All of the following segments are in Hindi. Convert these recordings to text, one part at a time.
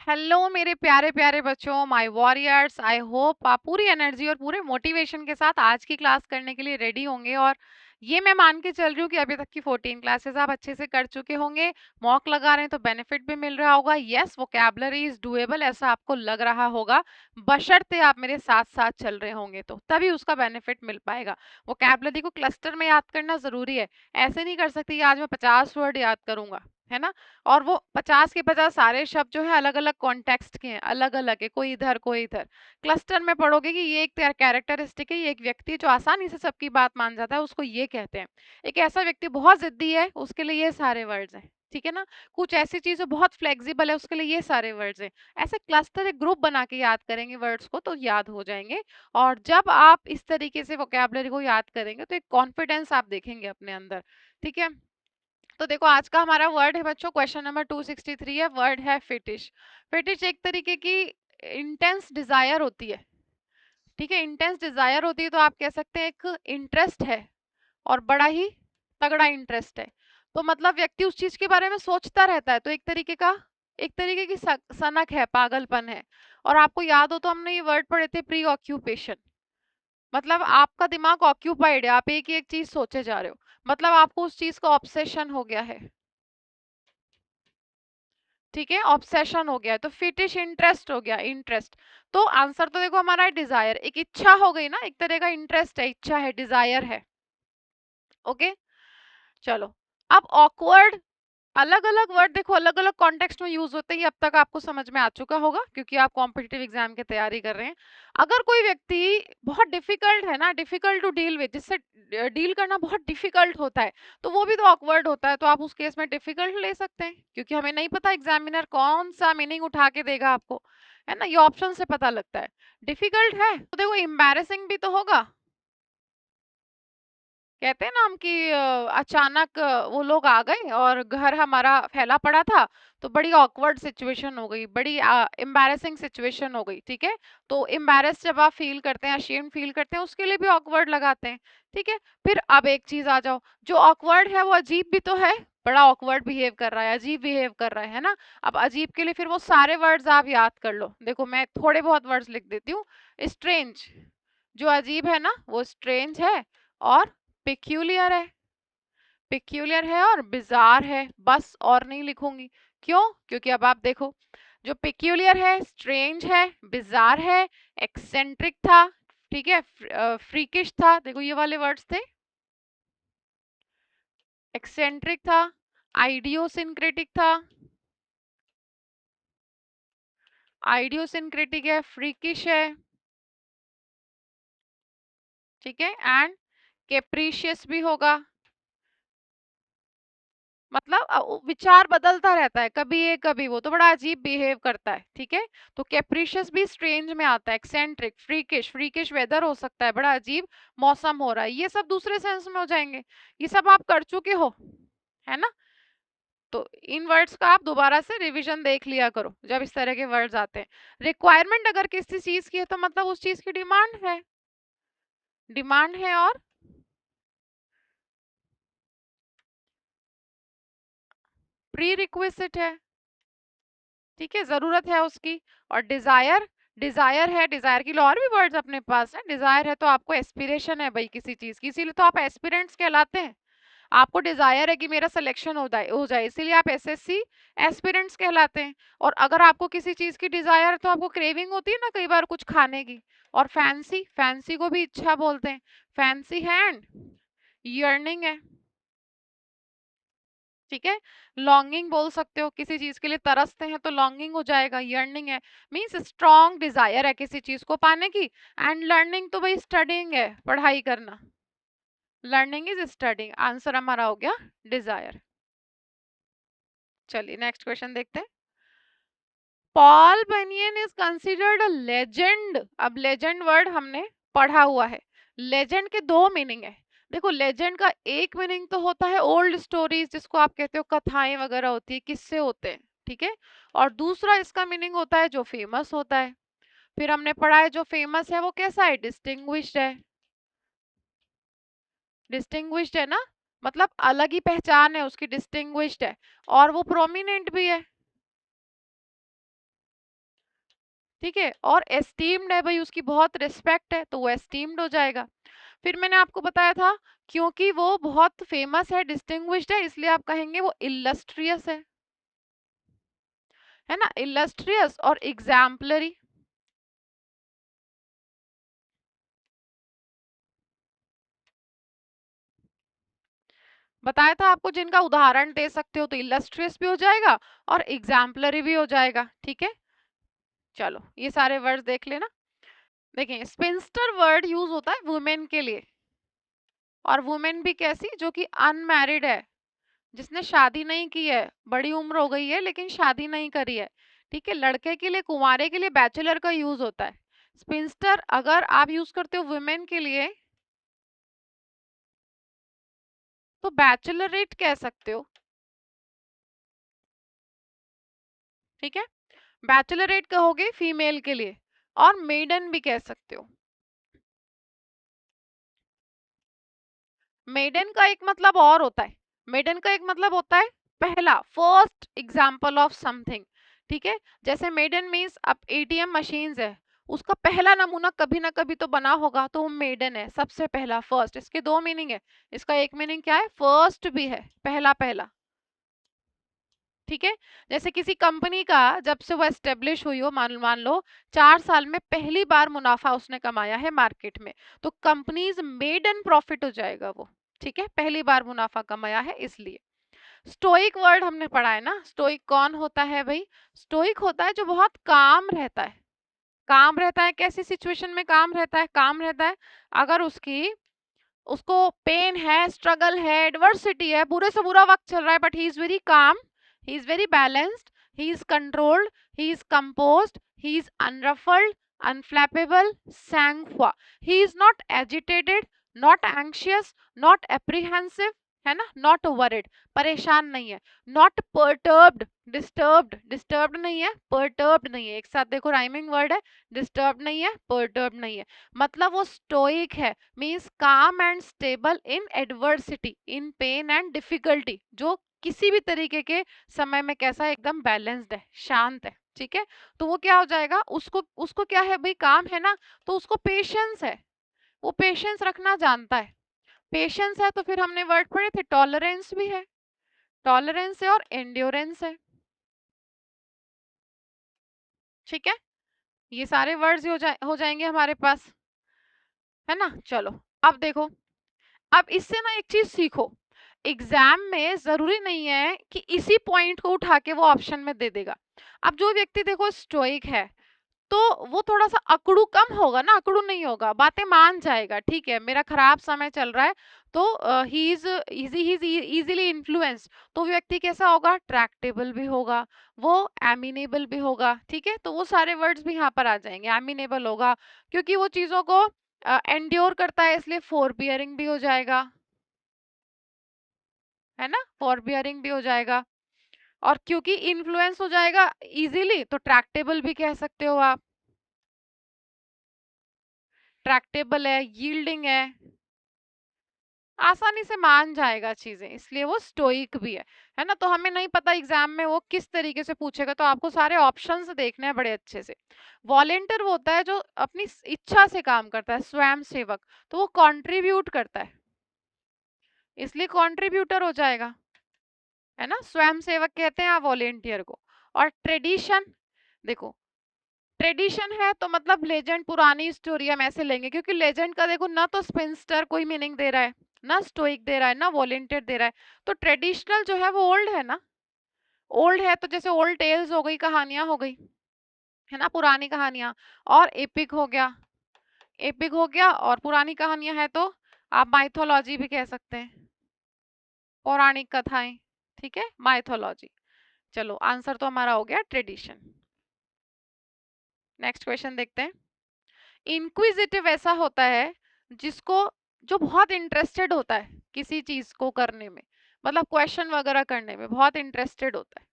हेलो मेरे प्यारे प्यारे बच्चों, माय वॉरियर्स। आई होप आप पूरी एनर्जी और पूरे मोटिवेशन के साथ आज की क्लास करने के लिए रेडी होंगे। और ये मैं मान के चल रही हूँ कि अभी तक की 14 क्लासेस आप अच्छे से कर चुके होंगे। मॉक लगा रहे हैं तो बेनिफिट भी मिल रहा होगा। यस, वोकैबुलरी इज डुएबल ऐसा आपको लग रहा होगा, बशर्ते आप मेरे साथ साथ चल रहे होंगे तो तभी उसका बेनिफिट मिल पाएगा। वोकैबुलरी को क्लस्टर में याद करना जरूरी है। ऐसे नहीं कर सकती कि आज मैं 50 वर्ड याद करूंगा, है ना। और वो 50 के 50 सारे शब्द जो है अलग अलग कॉन्टेक्स्ट के हैं, अलग अलग है, कोई इधर कोई इधर। क्लस्टर में पढ़ोगे कि ये एक कैरेक्टरिस्टिक है, ये एक व्यक्ति जो आसानी से सबकी बात मान जाता है उसको ये कहते हैं। एक ऐसा व्यक्ति बहुत जिद्दी है उसके लिए ये सारे वर्ड्स हैं, ठीक है ना। कुछ ऐसी चीज बहुत फ्लेक्सिबल है उसके लिए ये सारे वर्ड्स हैं। ऐसे क्लस्टर एक ग्रुप बना के याद करेंगे वर्ड्स को तो याद हो जाएंगे। और जब आप इस तरीके से वोकैबुलरी को याद करेंगे तो एक कॉन्फिडेंस आप देखेंगे अपने अंदर, ठीक है। तो देखो आज का हमारा वर्ड है बच्चों, क्वेश्चन नंबर 263 है। वर्ड है फिटिश। फिटिश एक तरीके की इंटेंस डिजायर होती है, ठीक है। इंटेंस डिजायर होती है तो आप कह सकते हैं एक इंटरेस्ट है, और बड़ा ही तगड़ा इंटरेस्ट है। तो मतलब व्यक्ति उस चीज के बारे में सोचता रहता है, तो एक तरीके की सनक है, पागलपन है। और आपको याद हो तो हमने ये वर्ड पढ़े थे, प्री ऑक्यूपेशन। मतलब आपका दिमाग ऑक्यूपाइड है, आप एक ही एक चीज सोचे जा रहे हो, मतलब आपको उस चीज का ऑब्सेशन हो गया है, ठीक है। ऑब्सेशन हो गया है तो फिटिश इंटरेस्ट हो गया, इंटरेस्ट। तो आंसर तो देखो हमारा डिजायर, एक इच्छा हो गई ना, एक तरह का इंटरेस्ट है, इच्छा है, डिजायर है। ओके, चलो। अब ऑकवर्ड, अलग अलग वर्ड देखो अलग अलग कॉन्टेक्स्ट में यूज होते हैं, ये अब तक आपको समझ में आ चुका होगा क्योंकि आप कॉम्पिटिटिव एग्जाम की तैयारी कर रहे हैं। अगर कोई व्यक्ति बहुत डिफिकल्ट है ना, डिफिकल्ट टू डील विद, जिससे डील करना बहुत डिफिकल्ट होता है, तो वो भी तो ऑकवर्ड होता है। तो आप उस केस में डिफिकल्ट ले सकते हैं, क्योंकि हमें नहीं पता एग्जामिनर कौन सा मीनिंग उठा के देगा आपको, है ना। ये ऑप्शन से पता लगता है। डिफिकल्ट है तो देखो एम्बैरेसिंग भी तो होगा। कहते हैं ना हम कि अचानक वो लोग आ गए और घर हमारा फैला पड़ा था, तो बड़ी ऑकवर्ड सिचुएशन हो गई, बड़ी एम्बैरेसिंग सिचुएशन हो गई, ठीक है। तो एम्बैरेस जब आप फील करते हैं, अशेम्ड फील करते हैं, उसके लिए भी ऑकवर्ड लगाते हैं, ठीक है। फिर अब एक चीज आ जाओ, जो ऑकवर्ड है वो अजीब भी तो है, बड़ा ऑकवर्ड बिहेव कर रहा है, अजीब बिहेव कर रहा है ना। अब अजीब के लिए फिर वो सारे वर्ड्स आप याद कर लो। देखो मैं थोड़े बहुत वर्ड्स लिख देती हूँ। स्ट्रेंज, जो अजीब है ना वो स्ट्रेंज है, और पिक्यूलियर है, पिक्यूलियर है और बिजार है, बस और नहीं लिखूंगी। क्यों? क्योंकि अब आप देखो, जो पिक्यूलियर है, स्ट्रेंज है, बिजार है, एक्सेंट्रिक था, ठीक है, फ्रीकिश था, देखो ये वाले वर्ड्स थे। एक्सेंट्रिक था, आइडियोसिंक्रेटिक था, आइडियोसिंक्रेटिक है, फ्रीकिश है, ठीक है, एंड कैप्रीशियस भी होगा। मतलब विचार बदलता रहता है, कभी ये कभी वो, तो बड़ा अजीब बिहेव करता है, ठीक है। तो कैप्रिशियस भी स्ट्रेंज में आता है, एक्सेंट्रिक, फ्रीकिश, फ्रीकिश वेदर हो सकता है, बड़ा अजीब मौसम हो रहा है, ये सब दूसरे सेंस में हो जाएंगे। ये सब आप कर चुके हो, है ना। तो इन वर्ड्स का आप दोबारा से रिवीजन देख लिया करो जब इस तरह के वर्ड्स आते हैं। रिक्वायरमेंट अगर किसी चीज की है तो मतलब उस चीज की डिमांड है, डिमांड है, और प्री रिक्विजिट है, ठीक है, जरूरत है उसकी। और डिजायर, डिजायर है, डिजायर के लिए और भी वर्ड्स अपने पास है। डिजायर है तो आपको एस्पिरेशन है भाई किसी चीज की, इसीलिए तो आप एस्पिरेंट्स कहलाते हैं। आपको डिजायर है कि मेरा सिलेक्शन हो जाए, इसीलिए आप एसएससी एस्पिरेंट्स कहलाते हैं। और अगर आपको किसी चीज की डिजायर है तो आपको क्रेविंग होती है ना कई बार कुछ खाने की। और फैंसी, फैंसी को भी इच्छा बोलते हैं, फैंसी हैंड, यर्निंग है, ठीक है। लॉन्गिंग बोल सकते हो, किसी चीज के लिए तरसते हैं तो लॉन्गिंग हो जाएगा, यर्निंग है। मींस स्ट्रॉन्ग डिजायर है किसी चीज को पाने की। एंड लर्निंग तो भाई स्टडिंग है, पढ़ाई करना, लर्निंग इज स्टडिंग, आंसर हमारा हो गया डिजायर। चलिए नेक्स्ट क्वेश्चन देखते हैं। Paul banyan is considered a legend. अब लेजेंड वर्ड हमने पढ़ा हुआ है। लेजेंड के दो मीनिंग है। देखो लेजेंड का एक मीनिंग तो होता है ओल्ड स्टोरीज, जिसको आप कहते हो कथाएं वगैरह होती है, किस्से होते हैं, ठीक है। और दूसरा इसका मीनिंग होता है जो फेमस होता है। फिर हमने पढ़ा है जो फेमस है वो कैसा है, डिस्टिंग्विश्ड है, डिस्टिंग्विश्ड है ना, मतलब अलग ही पहचान है उसकी, डिस्टिंग्विश्ड है। और वो प्रोमिनेंट भी है, ठीक है, और एस्टीम्ड है भाई, उसकी बहुत रिस्पेक्ट है तो वो एस्टीम्ड हो जाएगा। फिर मैंने आपको बताया था क्योंकि वो बहुत फेमस है, डिस्टिंग्विश्ड है, इसलिए आप कहेंगे वो इलस्ट्रियस है ना, इलस्ट्रियस और एग्जाम्पलरी। बताया था आपको, जिनका उदाहरण दे सकते हो तो इलस्ट्रियस भी हो जाएगा और एग्जाम्पलरी भी हो जाएगा। ठीक है, चलो ये सारे वर्ड्स देख लेना। देखिए, स्पिंस्टर वर्ड यूज होता है वुमेन के लिए, और वुमेन भी कैसी, जो कि अनमैरिड है, जिसने शादी नहीं की है, बड़ी उम्र हो गई है लेकिन शादी नहीं करी है। ठीक है, लड़के के लिए, कुंवारे के लिए बैचलर का यूज होता है। स्पिंस्टर अगर आप यूज करते हो वुमेन के लिए तो बैचलरेट कह सकते हो। ठीक है, बैचलरेट कहोगे फीमेल के लिए, और मेडन भी कह सकते हो। मेडन का एक मतलब और होता है, मेडन का एक मतलब होता है पहला, फर्स्ट एग्जाम्पल ऑफ समथिंग। ठीक है, जैसे मेडन मीन्स अब एटीएम मशीन्स है, उसका पहला नमूना कभी ना कभी तो बना होगा, तो वो मेडन है, सबसे पहला, फर्स्ट। इसके दो मीनिंग है, इसका एक मीनिंग क्या है, फर्स्ट भी है, पहला पहला। ठीक है, जैसे किसी कंपनी का जब से वो एस्टेब्लिश हुई हो, मान मान लो 4 साल में पहली बार मुनाफा उसने कमाया है मार्केट में, तो कंपनीज मेडन प्रॉफिट हो जाएगा वो। ठीक है, पहली बार मुनाफा कमाया है इसलिए। स्टोइक वर्ड हमने पढ़ा है ना, स्टोइक कौन होता है भाई, स्टोइक होता है जो बहुत काम रहता है। काम रहता है कैसी सिचुएशन में काम रहता है, काम रहता है अगर उसको पेन है, स्ट्रगल है, एडवर्सिटी है, बुरे से बुरा वक्त चल रहा है, but he is very calm, he is very balanced, he is controlled, he is composed, he is unruffled, unflappable, sanguine. He is not agitated, not anxious, not apprehensive, है ना, नॉट वरिड, परेशान नहीं है, नॉट परटर्ब्ड, डिस्टर्ब्ड, डिस्टर्ब्ड नहीं है, परटर्ब्ड नहीं है, एक साथ देखो राइमिंग वर्ड है, डिस्टर्ब नहीं है, परटर्ब नहीं है, मतलब वो स्टोइक है, मीन्स काम and stable in adversity, in pen and difficulty, जो किसी भी तरीके के समय में कैसा है, एकदम बैलेंस्ड है, शांत है। ठीक है, तो वो क्या हो जाएगा, उसको उसको क्या है भाई, काम है ना, तो उसको पेशेंस है, वो पेशेंस रखना जानता है। पेशेंस है तो फिर हमने वर्ड पढ़े थे, टॉलरेंस भी है, टॉलरेंस है और एंड्योरेंस है। ठीक है, ये सारे वर्ड्स हो जाएंगे हमारे पास, है ना। चलो अब देखो, अब इससे ना एक चीज सीखो, एग्जाम में जरूरी नहीं है कि इसी पॉइंट को उठा के वो ऑप्शन में दे देगा। अब जो व्यक्ति देखो स्टोइक है, तो वो थोड़ा सा अकड़ू कम होगा ना, अकड़ू नहीं होगा, बातें मान जाएगा। ठीक है, मेरा खराब समय चल रहा है तो ही इज इजीली इन्फ्लुएंस, तो व्यक्ति कैसा होगा, ट्रैक्टेबल भी होगा, वो एमिनेबल भी होगा। ठीक है, तो वो सारे वर्ड्स भी यहाँ पर आ जाएंगे, एमिनेबल होगा क्योंकि वो चीजों को एंड्योर करता है, इसलिए फोर बियरिंग भी हो जाएगा, है ना, फॉर बियरिंग भी हो जाएगा। और क्योंकि इन्फ्लुएंस हो जाएगा इजीली, तो ट्रैक्टेबल भी कह सकते हो आप, ट्रैक्टेबल है, यील्डिंग आसानी से मान जाएगा चीजें, इसलिए वो स्टोइक भी है ना। तो हमें नहीं पता एग्जाम में वो किस तरीके से पूछेगा, तो आपको सारे ऑप्शंस देखने हैं बड़े अच्छे से। वॉलेंटियर वो होता है जो अपनी इच्छा से काम करता है, स्वयं सेवक, तो वो कंट्रीब्यूट करता है, इसलिए कंट्रीब्यूटर हो जाएगा, है ना, स्वयं सेवक कहते हैं आप वॉलेंटियर को। और ट्रेडिशन, देखो ट्रेडिशन है तो मतलब लेजेंड, पुरानी स्टोरी हम ऐसे लेंगे, क्योंकि लेजेंड का देखो ना तो स्पिंस्टर कोई मीनिंग दे रहा है, ना स्टोइक दे रहा है, ना वॉलेंटियर दे रहा है, तो ट्रेडिशनल जो है वो ओल्ड है ना, ओल्ड है तो जैसे ओल्ड टेल्स हो गई, कहानियां हो गई, है ना, पुरानी कहानियां। और एपिक हो गया, एपिक हो गया, और पुरानी कहानियां है तो आप माइथोलॉजी भी कह सकते हैं, पौराणिक कथाएं। ठीक है, माइथोलॉजी। चलो आंसर तो हमारा हो गया ट्रेडिशन। नेक्स्ट क्वेश्चन देखते हैं। इंक्विजिटिव ऐसा होता है जिसको, जो बहुत इंटरेस्टेड होता है किसी चीज को करने में, मतलब क्वेश्चन वगैरह करने में बहुत इंटरेस्टेड होता है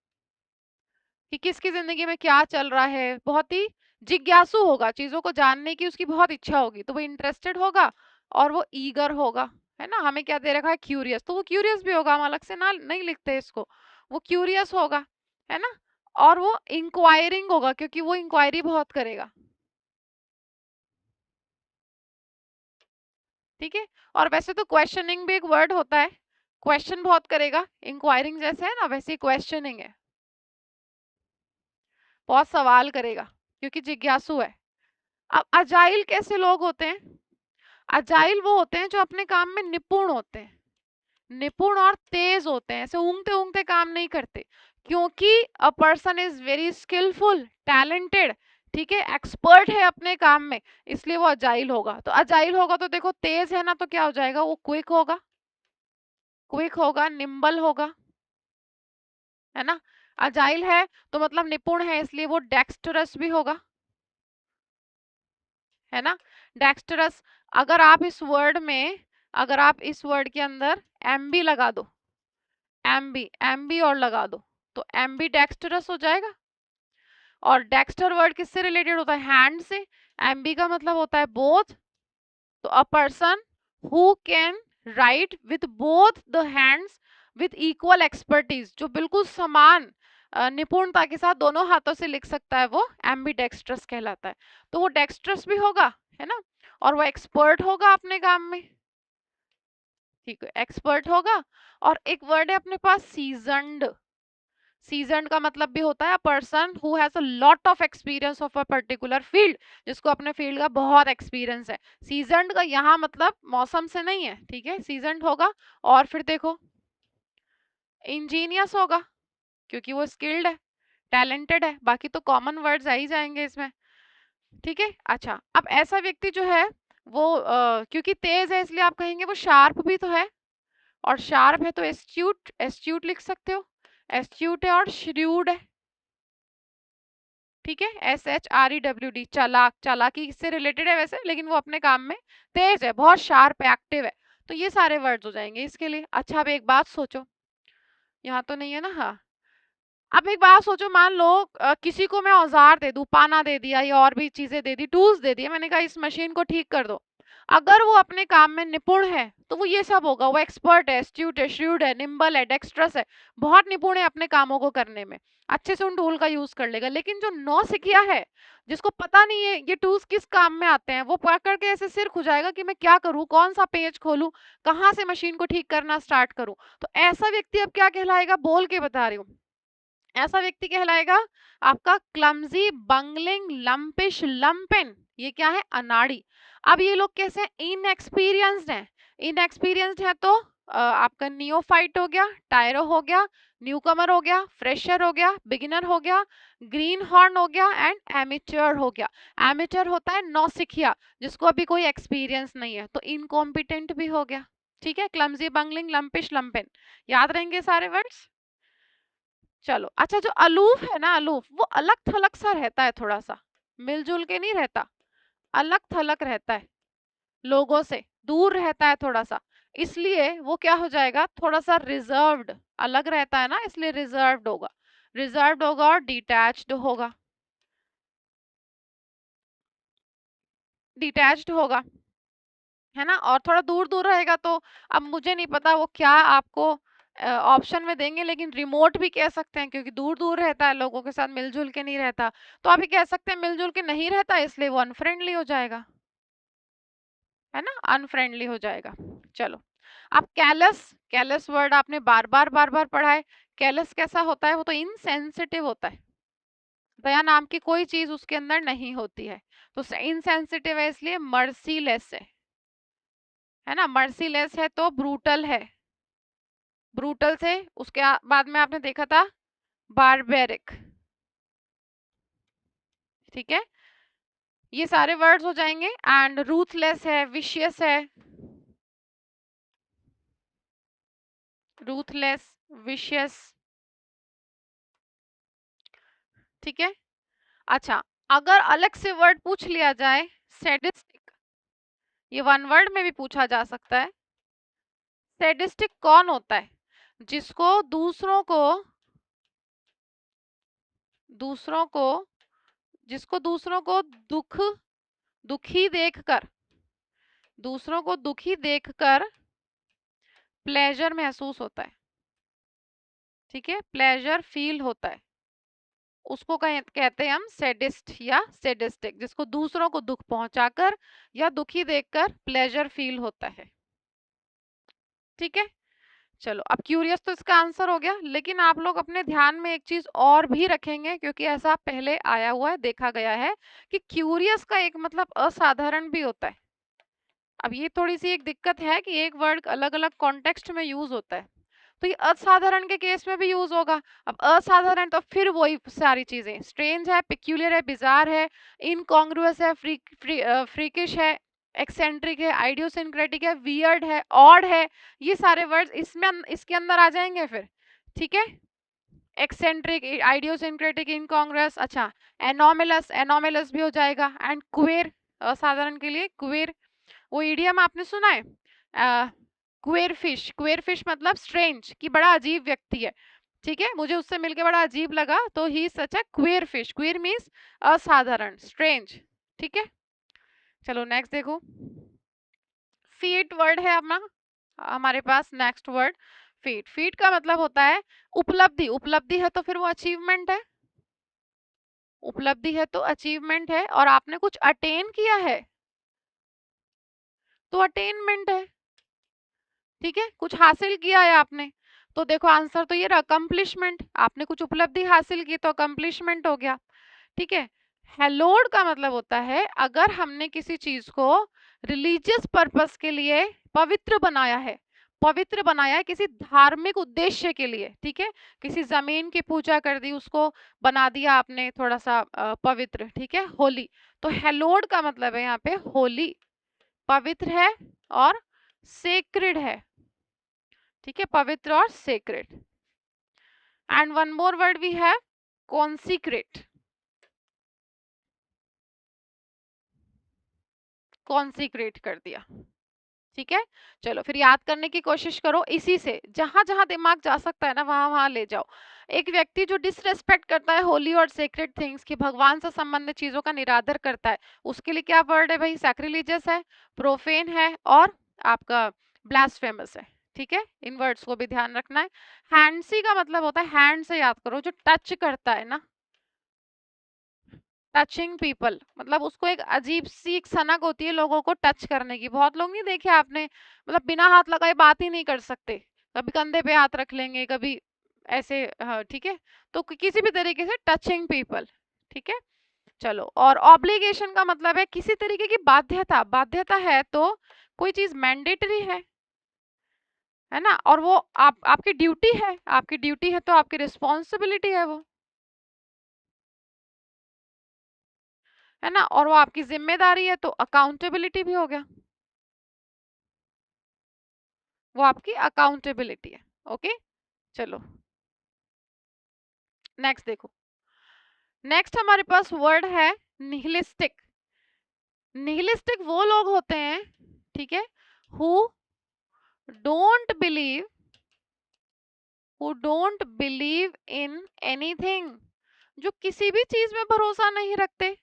कि किसकी जिंदगी में क्या चल रहा है, बहुत ही जिज्ञासु होगा, चीजों को जानने की उसकी बहुत इच्छा होगी, तो वो इंटरेस्टेड होगा और वो ईगर होगा, है ना। हमें क्या दे रखा है, क्यूरियस, तो वो क्यूरियस भी होगा, हम अलग से ना नहीं लिखते इसको, वो क्यूरियस होगा, है ना। और वो इंक्वायरिंग होगा क्योंकि वो इंक्वायरी बहुत करेगा। ठीक है, और वैसे तो क्वेश्चनिंग भी एक वर्ड होता है, क्वेश्चन बहुत करेगा, इंक्वायरिंग जैसे है ना वैसे क्वेश्चनिंग है, बहुत सवाल करेगा क्योंकि जिज्ञासु है। अब अजाइल कैसे लोग होते हैं? अजाइल वो होते हैं जो अपने काम में निपुण होते हैं, निपुण और तेज होते हैं, ऐसे ऊंघते ऊंघते काम नहीं करते, क्योंकि a person is very skilful talented, ठीक है, एक्सपर्ट है अपने काम में, इसलिए वो अजाइल होगा। तो अजाइल होगा तो देखो तेज है ना, तो क्या हो जाएगा, वो क्विक होगा, क्विक होगा, निम्बल होगा, है ना। अजाइल है तो मतलब निपुण है, इसलिए वो डेक्स्टरस भी होगा, है ना, डेक्स्टरस। अगर आप इस वर्ड में, अगर आप इस वर्ड के अंदर एमबी लगा दो, एमबी एमबी और लगा दो, तो एमबी डेक्स्टरस हो जाएगा। और डेक्स्टर वर्ड किससे रिलेटेड होता है, हैंड से, एमबी का मतलब होता है बोथ। तो अ person who can write with both the hands with equal expertise, जो बिल्कुल समान निपुणता के साथ दोनों हाथों से लिख सकता है, वो एम्बीडेक्स्ट्रस कहलाता है। तो वो डेक्स्ट्रस भी होगा, है ना, और वो एक्सपर्ट होगा अपने काम में, ठीक है, एक्सपर्ट होगा। और एक वर्ड है अपने पास सीजनड, सीजनड का मतलब भी होता है person who has a lot of experience of a particular field, जिसको अपने फील्ड का बहुत एक्सपीरियंस है। सीजनड का यहाँ मतलब मौसम से नहीं है, ठीक है, सीजनड होगा। और फिर देखो इंजीनियस होगा क्योंकि वो स्किल्ड है, टैलेंटेड है, बाकी तो कॉमन वर्ड्स आ ही जाएंगे इसमें, ठीक है। अच्छा, अब ऐसा व्यक्ति जो है वो क्योंकि तेज है इसलिए आप कहेंगे वो शार्प भी तो है, और शार्प है तो एस्ट्यूट, एस्ट्यूट लिख सकते हो, एस्ट्यूट है और श्र्यूड है, ठीक है, SHREWD, चालाक, चालाकी इससे रिलेटेड है वैसे, लेकिन वो अपने काम में तेज है, बहुत शार्प है, एक्टिव है। तो ये सारे वर्ड्स हो जाएंगे इसके लिए। अच्छा, अब एक बात सोचो, यहाँ तो नहीं है ना, हाँ, अब एक बात सोचो, मान लो किसी को मैं औजार दे दूं, पाना दे दिया या और भी चीजें दे दी, टूल्स दे दिए, मैंने कहा इस मशीन को ठीक कर दो, अगर वो अपने काम में निपुण है तो वो ये सब होगा, वो एक्सपर्ट है, एस्ट्यूट है, श्रूड है, निम्बल है, डेक्स्ट्रस है, बहुत निपुण है अपने कामों को करने में, अच्छे से उन टूल का यूज कर लेगा। लेकिन जो नौसिखिया है, जिसको पता नहीं है ये टूल्स किस काम में आते हैं, वो पकड़ के ऐसे सिर खुजाएगा कि मैं क्या करूं, कौन सा पेज खोलूं, कहाँ से मशीन को ठीक करना स्टार्ट करूं। तो ऐसा व्यक्ति अब क्या कहलाएगा, बोल के बता रही हूँ, ऐसा व्यक्ति कहलाएगा आपका क्लमजी, बंगलिंग, लंपिश, लंपेन, ये क्या है, अनाड़ी। अब ये लोग कैसे हैं, इनएक्सपीरियंस्ड हैं, इनएक्सपीरियंस्ड है तो आपका नियोफाइट हो गया, टायरो हो गया, न्यूकमर हो गया, फ्रेशर हो गया, बिगिनर हो गया, ग्रीन हॉर्न हो गया, एंड एमेच्योर हो गया। एमेच्योर होता है नौसिखिया, जिसको अभी कोई एक्सपीरियंस नहीं है, तो इनकॉम्पिटेंट भी हो गया, ठीक है, क्लमजी, बंगलिंग, लंपिश, लंपेन, याद रहेंगे सारे वर्ड्स। चलो, अच्छा, जो अलूफ है ना, अलूफ वो अलग थलग सा रहता है, थोड़ा सा मिलजुल के नहीं रहता, अलग थलग रहता है, लोगों से दूर रहता है थोड़ा सा, इसलिए वो क्या हो जाएगा, थोड़ा सा रिजर्व्ड, अलग रहता है ना, इसलिए रिजर्व्ड होगा, रिजर्व्ड होगा और डिटैच्ड होगा, डिटैच्ड होगा, है ना, और थोड़ा दूर दूर रहेगा तो अब मुझे नहीं पता वो क्या आपको ऑप्शन में देंगे, लेकिन रिमोट भी कह सकते हैं क्योंकि दूर दूर रहता है, लोगों के साथ मिलजुल के नहीं रहता, तो अभी कह सकते हैं मिलजुल के नहीं रहता, इसलिए वो अनफ्रेंडली हो जाएगा, है ना, अनफ्रेंडली हो जाएगा। चलो, अब कैलस, कैलस वर्ड आपने बार बार पढ़ा है। कैलस कैसा होता है, वो तो इनसेंसिटिव होता है, दया नाम की कोई चीज उसके अंदर नहीं होती है, तो इनसेंसिटिव है इसलिए मर्सीलेस है ना, मर्सीलेस है तो ब्रूटल है, ब्रूटल से उसके बाद में आपने देखा था बारबेरिक, ठीक है, ये सारे वर्ड्स हो जाएंगे। एंड रूथलेस है, विशियस है, रूथलेस, विशियस, ठीक है। अच्छा, अगर अलग से वर्ड पूछ लिया जाए, सैडिस्टिक, ये वन वर्ड में भी पूछा जा सकता है। सैडिस्टिक कौन होता है, जिसको दूसरों को, दूसरों को, जिसको दूसरों को दुख, दुखी देखकर, दूसरों को दुखी देखकर प्लेजर महसूस होता है, ठीक है, प्लेजर फील होता है, उसको कहते हैं हम सैडिस्ट या सैडिस्टिक, जिसको दूसरों को दुख पहुंचाकर या दुखी देखकर प्लेजर फील होता है। ठीक है, चलो अब क्यूरियस तो इसका आंसर हो गया, लेकिन आप लोग अपने ध्यान में एक चीज और भी रखेंगे, क्योंकि ऐसा पहले आया हुआ है, देखा गया है कि क्यूरियस का एक मतलब असाधारण भी होता है। अब ये थोड़ी सी एक दिक्कत है कि एक वर्ड अलग अलग कॉन्टेक्स्ट में यूज होता है, तो ये असाधारण के केस में भी यूज होगा। अब असाधारण तो फिर वही सारी चीजें, स्ट्रेंज है, पिक्यूलियर है, बिजार है, इनकॉन्ग्रुअस है, फ्रीकिश है, एक्सेंट्रिक है, आइडियोसिंक्रेटिक है, वियर्ड है, ऑड है, ये सारे वर्ड्स इसमें इसके अंदर आ जाएंगे फिर। ठीक है, एक्सेंट्रिक, आइडियोसिंक्रेटिक, इनकॉन्ग्रुअस, अच्छा एनोमलस, एनोमलस भी हो जाएगा, एंड क्वेर, असाधारण के लिए क्वेर। वो इडियम आपने सुना है, क्वेर फिश, क्वेर फिश मतलब स्ट्रेंज, कि बड़ा अजीब व्यक्ति है। ठीक है, मुझे उससे मिलके बड़ा अजीब लगा, तो ही सच है क्वेर फिश। क्वेर मीन्स असाधारण, स्ट्रेंज। ठीक है, चलो नेक्स्ट देखो, फीट वर्ड है अपना हमारे पास। नेक्स्ट वर्ड फीट, फीट का मतलब होता है उपलब्धि। उपलब्धि है तो फिर वो अचीवमेंट है, उपलब्धि है तो अचीवमेंट है, और आपने कुछ अटेन किया है तो अटेनमेंट है। ठीक है, कुछ हासिल किया है आपने, तो देखो आंसर तो ये रहा अकम्प्लिशमेंट। आपने कुछ उपलब्धि हासिल की तो अकम्प्लिशमेंट हो गया। ठीक है, हेलोड का मतलब होता है अगर हमने किसी चीज को रिलीजियस पर्पस के लिए पवित्र बनाया है, पवित्र बनाया है किसी धार्मिक उद्देश्य के लिए। ठीक है, किसी जमीन की पूजा कर दी, उसको बना दिया आपने थोड़ा सा पवित्र। ठीक है, होली, तो हेलोड का मतलब है यहाँ पे होली, पवित्र है और सेक्रेड है। ठीक है, पवित्र और sacred. And one more word we have consecrate, consecrate कर दिया। ठीक है, चलो फिर याद करने की कोशिश करो, इसी से जहां जहां दिमाग जा सकता है ना वहां वहां ले जाओ। एक व्यक्ति जो डिसरेस्पेक्ट करता है होली और सेक्रेड थिंग्स की, भगवान से संबंधित चीजों का निरादर करता है, उसके लिए क्या वर्ड है भाई? सैक्रिलीजियस है, प्रोफेन है और आपका ब्लास्फेमस है। ठीक है, इन वर्ड्स को भी ध्यान रखना है। हैंडसी का मतलब होता है, हैंड से याद करो, जो टच करता है ना, टचिंग पीपल, मतलब उसको एक अजीब सी एक सनक होती है लोगों को टच करने की। बहुत लोग नहीं देखे आपने, मतलब बिना हाथ लगाए बात ही नहीं कर सकते, कभी कंधे पे हाथ रख लेंगे, कभी ऐसे। हाँ, ठीक है, तो किसी भी तरीके से टचिंग पीपल। ठीक है, चलो, और ऑब्लिगेशन का मतलब है किसी तरीके की बाध्यता, बाध्यता है तो कोई चीज मैंडेटरी है ना, और वो आपकी ड्यूटी है, आपकी ड्यूटी है तो आपकी रिस्पॉन्सिबिलिटी है वो, है ना, और वो आपकी जिम्मेदारी है तो अकाउंटेबिलिटी भी हो गया, वो आपकी अकाउंटेबिलिटी है। ओके, चलो नेक्स्ट देखो, नेक्स्ट हमारे पास वर्ड है निहिलिस्टिक। निहिलिस्टिक वो लोग होते हैं, ठीक है, who don't believe, who don't believe in anything, जो किसी भी चीज में भरोसा नहीं रखते,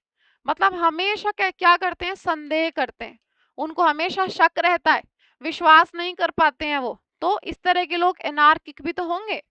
मतलब हमेशा क्या क्या करते हैं? संदेह करते हैं, उनको हमेशा शक रहता है, विश्वास नहीं कर पाते हैं वो, तो इस तरह के लोग एनार्किक भी तो होंगे।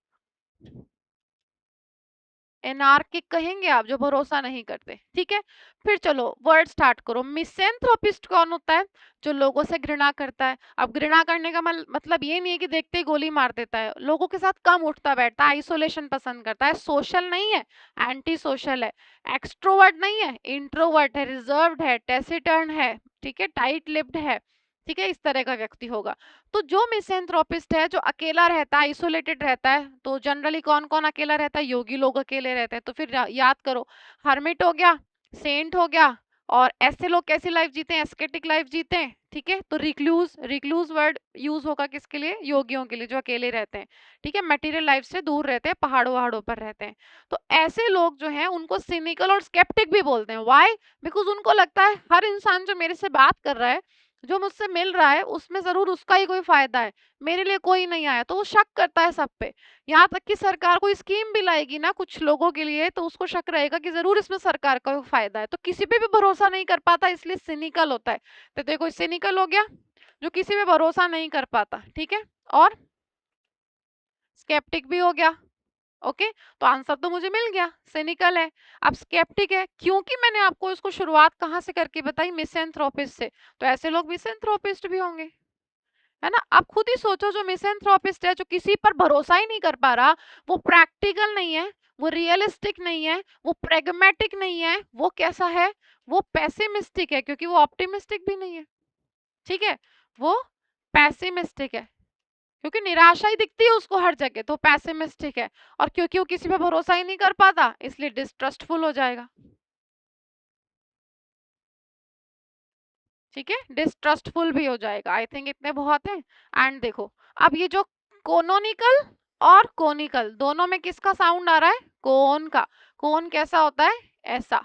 एनार्किक कहेंगे आप, जो भरोसा नहीं करते। ठीक है, फिर चलो वर्ड स्टार्ट करो। मिसेंथ्रोपिस्ट कौन होता है? जो लोगों से घृणा करता है। अब घृणा करने का मतलब ये नहीं है कि देखते ही गोली मार देता है, लोगों के साथ कम उठता बैठता है, आइसोलेशन पसंद करता है, सोशल नहीं है, एंटी सोशल है, एक्सट्रोवर्ट नहीं है, इंट्रोवर्ट है, रिजर्व्ड है, टेसिटर्न है, ठीक है, टाइट लिप्ड है। ठीक है, इस तरह का व्यक्ति होगा। तो जो मिसेंथ्रोपिस्ट है, जो अकेला रहता है, आइसोलेटेड रहता है, तो जनरली कौन कौन अकेला रहता है? योगी लोग अकेले रहते हैं। तो फिर याद करो, हर्मिट हो गया, सेंट हो गया, और ऐसे लोग कैसी लाइफ जीते हैं? एस्केटिक लाइफ जीते हैं। ठीक है, तो रिक्लूज, रिक्लूज वर्ड यूज होगा किसके लिए? योगियों के लिए, जो अकेले रहते हैं। ठीक है, मटेरियल लाइफ से दूर रहते हैं, पहाड़ों वहाड़ों पर रहते हैं। तो ऐसे लोग जो हैं उनको सिनिकल और स्केप्टिक भी बोलते हैं। व्हाई? बिकॉज उनको लगता है हर इंसान जो मेरे से बात कर रहा है, जो मुझसे मिल रहा है, उसमें जरूर उसका ही कोई फायदा है, मेरे लिए कोई नहीं आया, तो वो शक करता है सब पे। यहाँ तक कि सरकार कोई स्कीम भी लाएगी ना कुछ लोगों के लिए, तो उसको शक रहेगा कि जरूर इसमें सरकार का कोई फायदा है, तो किसी पे भी भरोसा नहीं कर पाता, इसलिए सिनिकल होता है। तो देखो सिनिकल हो गया, जो किसी पे भरोसा नहीं कर पाता। ठीक है, और स्केप्टिक भी हो गया, ओके, तो आंसर तो मुझे मिल गया, सिनिकल है। अब स्केप्टिक है, क्योंकि मैंने आपको इसको शुरुआत कहाँ से करके बताई, मिसैंथ्रोपिस्ट से, तो ऐसे लोग मिसैंथ्रोपिस्ट भी होंगे, है ना। आप खुद ही सोचो, जो मिसैंथ्रोपिस्ट है, जो किसी पर भरोसा ही नहीं कर पा रहा, वो प्रैक्टिकल नहीं है, वो रियलिस्टिक नहीं है, वो प्रेगमेटिक नहीं है, वो कैसा है, वो पेसिमिस्टिक है, क्योंकि वो ऑप्टिमिस्टिक भी नहीं है, ठीक है, वो पेसिमिस्टिक है, क्योंकि निराशा ही दिखती है उसको हर जगह, तो पेसिमिस्टिक है। और क्योंकि वो किसी पे भरोसा ही नहीं कर पाता, इसलिए डिस्ट्रस्टफुल हो जाएगा, ठीक है, डिस्ट्रस्टफुल भी हो जाएगा। आई थिंक इतने बहुत है। एंड देखो, अब ये जो कोनोनिकल और कोनिकल, दोनों में किसका साउंड आ रहा है, कोन का। कोन कैसा होता है, ऐसा,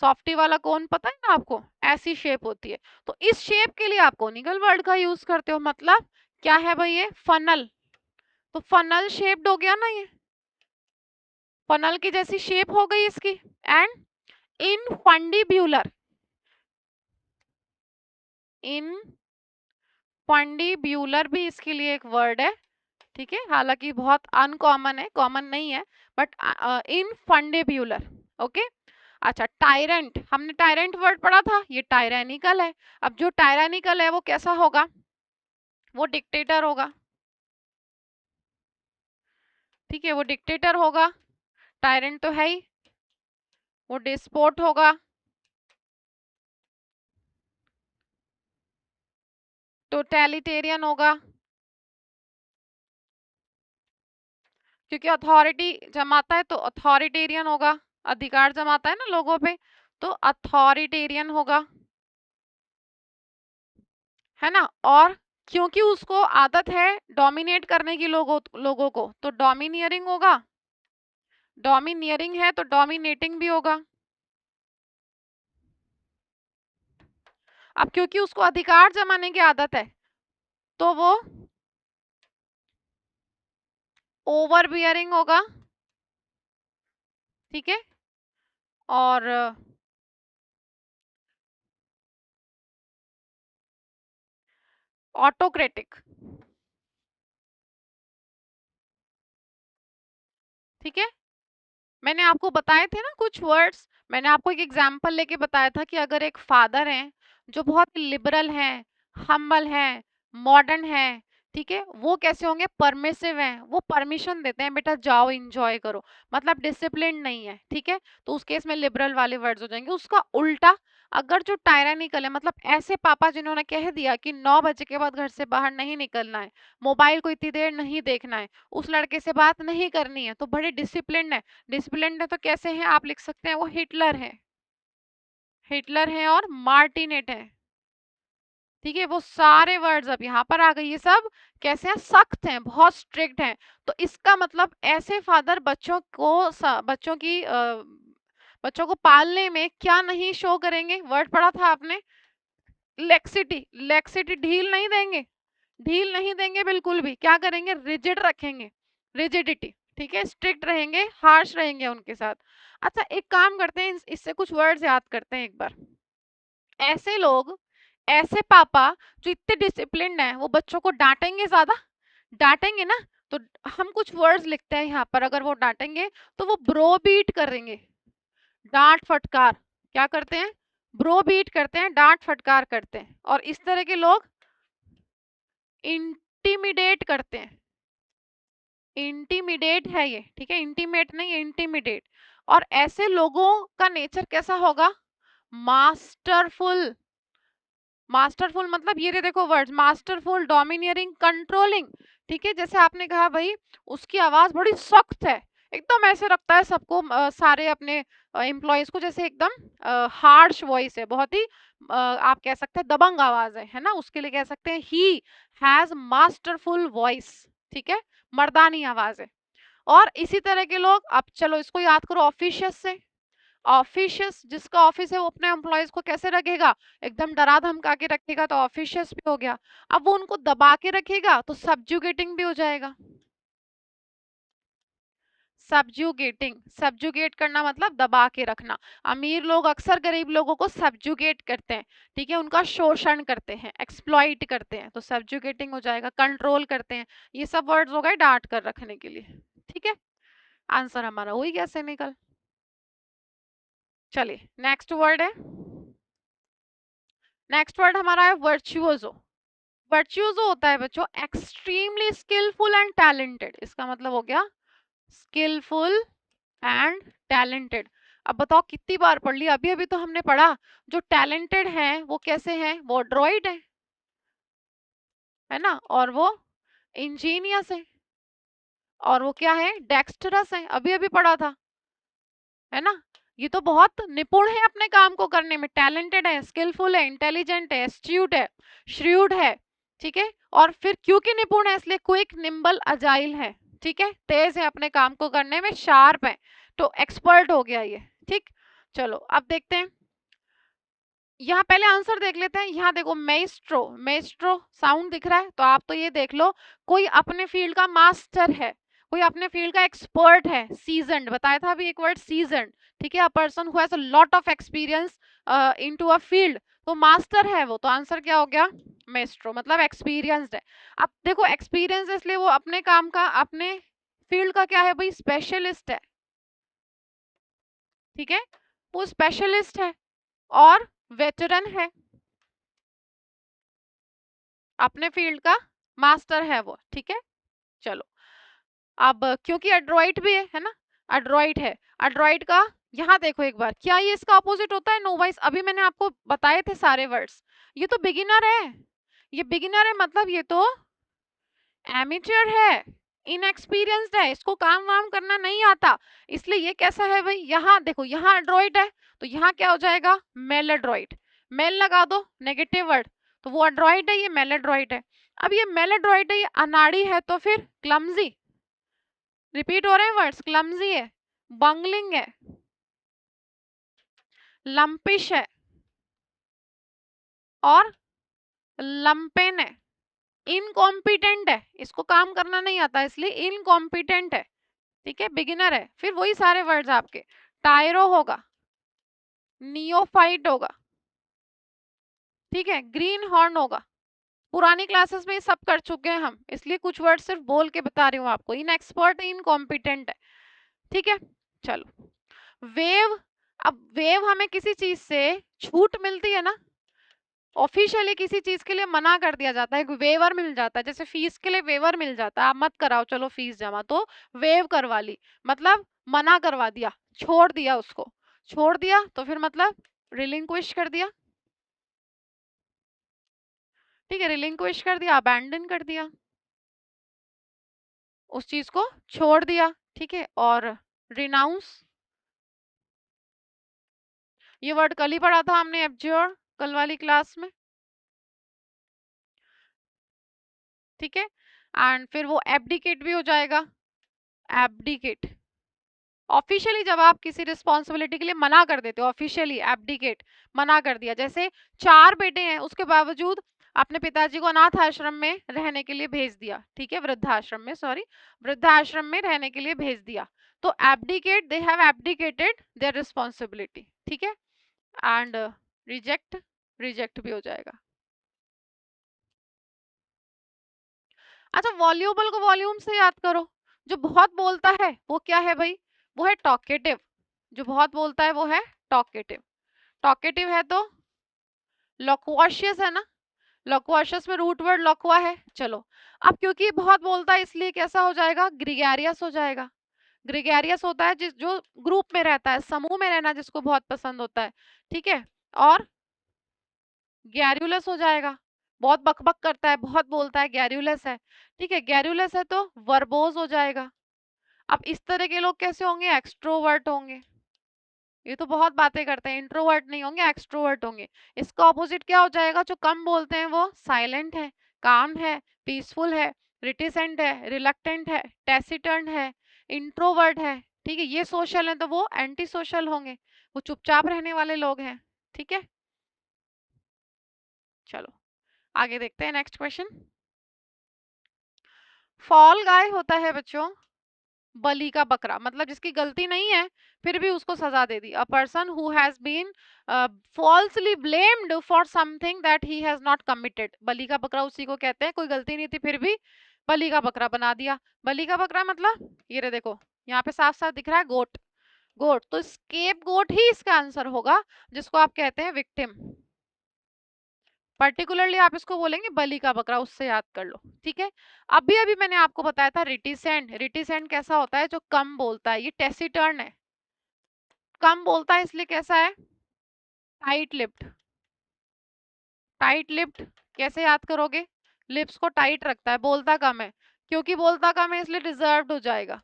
सॉफ्टी वाला कोन पता है ना आपको, ऐसी शेप होती है, तो इस शेप के लिए आप कोनिकल वर्ड का यूज करते हो। मतलब क्या है भाई, ये फनल, तो फनल शेप्ड हो गया ना, ये फनल की जैसी शेप हो गई इसकी। एंड इनफंडिब्यूलर, इनफंडिब्यूलर भी इसके लिए एक वर्ड है, ठीक है, हालांकि बहुत अनकॉमन है, कॉमन नहीं है, बट इनफंडिब्यूलर, ओके। अच्छा, टायरेंट, हमने टायरेंट वर्ड पढ़ा था, ये टायरेनिकल है। अब जो टायरेनिकल है वो कैसा होगा, वो डिक्टेटर होगा, ठीक है, वो डिक्टेटर होगा, टायरेंट तो है ही। वो डिस्पोट होगा, टोटलिटेरियन होगा, क्योंकि अथॉरिटी जमाता है तो अथॉरिटेरियन होगा, अधिकार जमाता है ना लोगों पे, तो अथॉरिटेरियन होगा, है ना। और क्योंकि उसको आदत है डोमिनेट करने की लोगों को, तो डोमिनियरिंग होगा, डोमिनियरिंग है तो डोमिनेटिंग भी होगा। अब क्योंकि उसको अधिकार जमाने की आदत है, तो वो ओवर बियरिंग होगा, ठीक है, और ऑटोक्रेटिक, ठीक है। मैंने आपको बताए थे ना कुछ वर्ड्स, मैंने आपको एक एग्जांपल लेके बताया था कि अगर एक फादर हैं जो बहुत लिबरल हैं, हम्बल हैं, मॉडर्न हैं, ठीक है, वो कैसे होंगे, परमिसिव हैं, वो परमिशन देते हैं, बेटा जाओ एंजॉय करो, मतलब डिसिप्लिन नहीं है, ठीक है, तो उस केस में लिबरल वाले वर्ड्स हो जाएंगे। उसका उल्टा, अगर जो टायरानिकल है, मतलब ऐसे पापा जिन्होंने कह दिया कि 9 बजे के बाद घर से बाहर नहीं निकलना है, मोबाइल को इतनी देर नहीं देखना है, उस लड़के से बात नहीं करनी है, तो बड़े डिसिप्लिन है। डिसिप्लिन है तो कैसे हैं, आप लिख सकते हैं वो हिटलर है, हिटलर है और मार्टिनेट है, ठीक है, वो सारे वर्ड्स अब यहाँ पर आ गए। ये सब कैसे हैं, सख्त हैं, बहुत स्ट्रिक्ट हैं। तो इसका मतलब ऐसे फादर बच्चों को बच्चों को पालने में क्या नहीं शो करेंगे, वर्ड पढ़ा था आपने, लेक्सिटी, लेक्सिटी, ढील नहीं देंगे, ढील नहीं देंगे बिल्कुल भी, क्या करेंगे, रिजिड रखेंगे, रिजिडिटी, ठीक है, स्ट्रिक्ट रहेंगे, हार्श रहेंगे उनके साथ। अच्छा, एक काम करते हैं, इससे कुछ वर्ड्स याद करते हैं एक बार। ऐसे लोग, ऐसे पापा जो इतने डिसिप्लिन्ड हैं, वो बच्चों को डांटेंगे, ज्यादा डांटेंगे ना, तो हम कुछ वर्ड्स लिखते हैं यहाँ पर, अगर वो डांटेंगे तो वो ब्रो बीट करेंगे, डांट फटकार, क्या करते हैं, ब्रो बीट करते हैं, डांट फटकार करते हैं। और इस तरह के लोग इंटिमिडेट करते हैं, इंटिमिडेट है ये, ठीक है, इंटीमेट नहीं, इंटिमिडेट। और ऐसे लोगों का नेचर कैसा होगा, मास्टरफुल, मास्टरफुल मतलब ये देखो वर्ड्स, मास्टरफुल, डोमिनियरिंग, कंट्रोलिंग, ठीक है, जैसे आपने कहा भाई उसकी आवाज बड़ी सख्त है, एकदम ऐसे रखता है सबको, सारे अपने एम्प्लॉयज को, जैसे एकदम हार्श वॉइस है, बहुत ही आप कह सकते हैं दबंग आवाज है ना, उसके लिए कह सकते हैं ही हैज मास्टरफुल वॉइस, ठीक है, मर्दानी आवाज है। और इसी तरह के लोग, अब चलो इसको याद करो ऑफिशियस से, ऑफिशियस जिसका ऑफिस है वो अपने एम्प्लॉयज को कैसे रखेगा, एकदम डरा धमका के रखेगा, तो ऑफिशियस भी हो गया। अब वो उनको दबा के रखेगा तो सब्जुगेटिंग भी हो जाएगा, सब्जुगेटिंग, सब्जुगेट करना मतलब दबा के रखना। अमीर लोग अक्सर गरीब लोगों को सब्जुगेट करते हैं, ठीक है, उनका शोषण करते हैं, एक्सप्लॉइट करते हैं, तो सब्जुगेटिंग हो जाएगा, कंट्रोल करते हैं। ये सब वर्ड्स हो गए डांट कर रखने के लिए, ठीक है। आंसर हमारा वही गया सेमिकल। चलिए नेक्स्ट वर्ड है, नेक्स्ट वर्ड हमारा है वर्चुओजो। वर्चुओजो होता है बच्चों एक्सट्रीमली स्किलफुल एंड टैलेंटेड, इसका मतलब हो गया स्किलफुल एंड टैलेंटेड। अब बताओ कितनी बार पढ़ लिया, अभी अभी तो हमने पढ़ा जो टैलेंटेड है वो कैसे हैं, वो ड्रॉइड है ना, और वो इंजीनियस है, और वो क्या है डेक्स्टरस है, अभी अभी पढ़ा था, है ना। ये तो बहुत निपुण है अपने काम को करने में, टैलेंटेड है, स्किलफुल है, इंटेलिजेंट है, एस्ट्यूट है, श्रूड है, ठीक है। और फिर क्योंकि निपुण है इसलिए क्विक, निम्बल, अजाइल है, ठीक है, तेज है अपने काम को करने में, शार्प है, तो एक्सपर्ट हो गया ये, ठीक। चलो अब देखते हैं, यहाँ पहले आंसर देख लेते हैं। यहाँ देखो मेस्ट्रो, मेस्ट्रो साउंड दिख रहा है, तो आप तो ये देख लो कोई अपने फील्ड का मास्टर है, कोई अपने फील्ड का एक्सपर्ट है, सीजन्ड बताया था अभी एक वर्ड सीजन्ड, ठीक है, अ person who has a lot of experience into a field, तो मास्टर है वो, तो आंसर क्या हो गया मेस्ट्रो, मतलब एक्सपीरियंस्ड है। अब देखो एक्सपीरियंस इसलिए वो अपने काम का, अपने फील्ड का क्या है भाई, स्पेशलिस्ट है, ठीक है, वो स्पेशलिस्ट है और वेटरन है, अपने फील्ड का मास्टर है वो, ठीक है। चलो अब क्योंकि एड्रॉइड भी है ना, एड्रॉइड है, एड्रॉइड का यहाँ देखो एक बार, क्या ये इसका ऑपोजिट होता है, नोवाइस, अभी मैंने आपको बताए थे सारे वर्ड्स, ये तो बिगिनर है, ये बिगिनर है, मतलब ये तो एमेच्योर है, इनएक्सपीरियंस्ड है, इसको काम वाम करना नहीं आता, इसलिए ये कैसा है भाई, यहाँ देखो यहाँ एड्रॉइड है, तो यहाँ क्या हो जाएगा मेल एड्रॉइड, मेल लगा दो नेगेटिव वर्ड, तो वो एड्रॉइड है, ये मेल एड्रॉइड है। अब ये मेल एड्रॉइड है, ये अनाड़ी है, तो फिर क्लमजी, रिपीट हो रहे हैं वर्ड्स, क्लमजी है, बंगलिंग है, लंपिश है और लंपेन है, इनकॉम्पिटेंट है, इसको काम करना नहीं आता इसलिए इनकॉम्पिटेंट है, ठीक है, बिगिनर है, फिर वही सारे वर्ड्स आपके, टायरो होगा, नियोफाइट होगा, ठीक है, ग्रीन हॉर्न होगा, पुरानी क्लासेस में ये सब कर चुके हैं हम, इसलिए कुछ वर्ड सिर्फ बोल के बता रही हूँ आपको, इन एक्सपर्ट इनकॉम्पिटेंट है, ठीक है। चलो वेव, अब वेव हमें किसी चीज से छूट मिलती है ना, ऑफिशियली किसी चीज के लिए मना कर दिया जाता है, वेवर मिल जाता है, जैसे फीस के लिए वेवर मिल जाता है, आप मत कराओ चलो फीस जमा, तो वेव करवा ली, मतलब मना करवा दिया, छोड़ दिया उसको, छोड़ दिया तो फिर मतलब रिलिंक्विश कर दिया, ठीक है, रिलिंक्विश कर दिया, अबैंडन कर दिया, उस चीज को छोड़ दिया, ठीक है। और रिनाउंस, ये वर्ड कल ही पढ़ा था हमने, एब्ज्योर, कल वाली क्लास में, ठीक है। एंड फिर वो एब्डिकेट भी हो जाएगा, एब्डिकेट, ऑफिशियली जब आप किसी रिस्पॉन्सिबिलिटी के लिए मना कर देते हो, ऑफिशियली एब्डिकेट, मना कर दिया, जैसे 4 बेटे हैं उसके बावजूद अपने पिताजी को अनाथ आश्रम में रहने के लिए भेज दिया, ठीक है, वृद्धाश्रम में, सॉरी, वृद्धाश्रम में रहने के लिए भेज दिया, तो abdicate, they have abdicated their responsibility, ठीक है। एंड रिजेक्ट, रिजेक्ट भी हो जाएगा। अच्छा वॉल्यूबल को वॉल्यूम से याद करो, जो बहुत बोलता है वो क्या है भाई, वो है टॉकेटिव, जो बहुत बोलता है वो है टॉकेटिव, टॉकेटिव है तो लोक्वाशियस है ना, लोक्वाशियस में रूट वर्ड लोक्वा है। चलो अब क्योंकि बहुत बोलता है इसलिए कैसा हो जाएगा, ग्रिगेरियस हो जाएगा, ग्रिगेरियस होता है जिस जो ग्रुप में रहता है, समूह में रहना जिसको बहुत पसंद होता है, ठीक है। और गैरुलस हो जाएगा, बहुत बकबक करता है, बहुत बोलता है, गैरुलस है, ठीक है, गैरुलस है तो वर्बोज हो जाएगा। अब इस तरह के लोग कैसे होंगे, एक्सट्रोवर्ट होंगे, ये तो बहुत बातें करते हैं, इंट्रोवर्ट नहीं होंगे, एक्सट्रोवर्ट होंगे। इसका ऑपोजिट क्या हो जाएगा, जो कम बोलते हैं वो साइलेंट है, काम है, पीसफुल है, रिटिसेंट है, रिलक्टेंट है, टैसिटर्न है, इंट्रोवर्ट है, ठीक है, ये सोशल है तो वो एंटी सोशल होंगे, वो चुपचाप रहने वाले लोग हैं, ठीक है। चलो आगे देखते हैं नेक्स्ट क्वेश्चन। फॉल गाय होता है बच्चों बलि का बकरा, मतलब जिसकी गलती नहीं है फिर भी उसको सजा दे दी, a person who has been falsely blamed for something that he has not committed, बलि का बकरा उसी को कहते हैं, कोई गलती नहीं थी फिर भी बलि का बकरा बना दिया, बलि का बकरा मतलब ये रहे देखो, यहाँ पे साफ साफ दिख रहा है गोट, गोट, तो स्केप गोट ही इसका आंसर होगा, जिसको आप कहते हैं विक्टिम। पर्टिकुलरली आप इसको बोलेंगे बलि का बकरा, उससे याद कर लो, ठीक है। अभी अभी मैंने आपको बताया था रिटिसेंट। रिटिसेंट कैसा होता है? जो कम बोलता है। ये टेसिटर्न है, कम बोलता है, इसलिए कैसा है? Tight lipped. टाइट लिप्ड कैसे याद करोगे? लिप्स को टाइट रखता है, बोलता कम है। क्योंकि बोलता कम है इसलिए रिजर्व्ड हो जाएगा।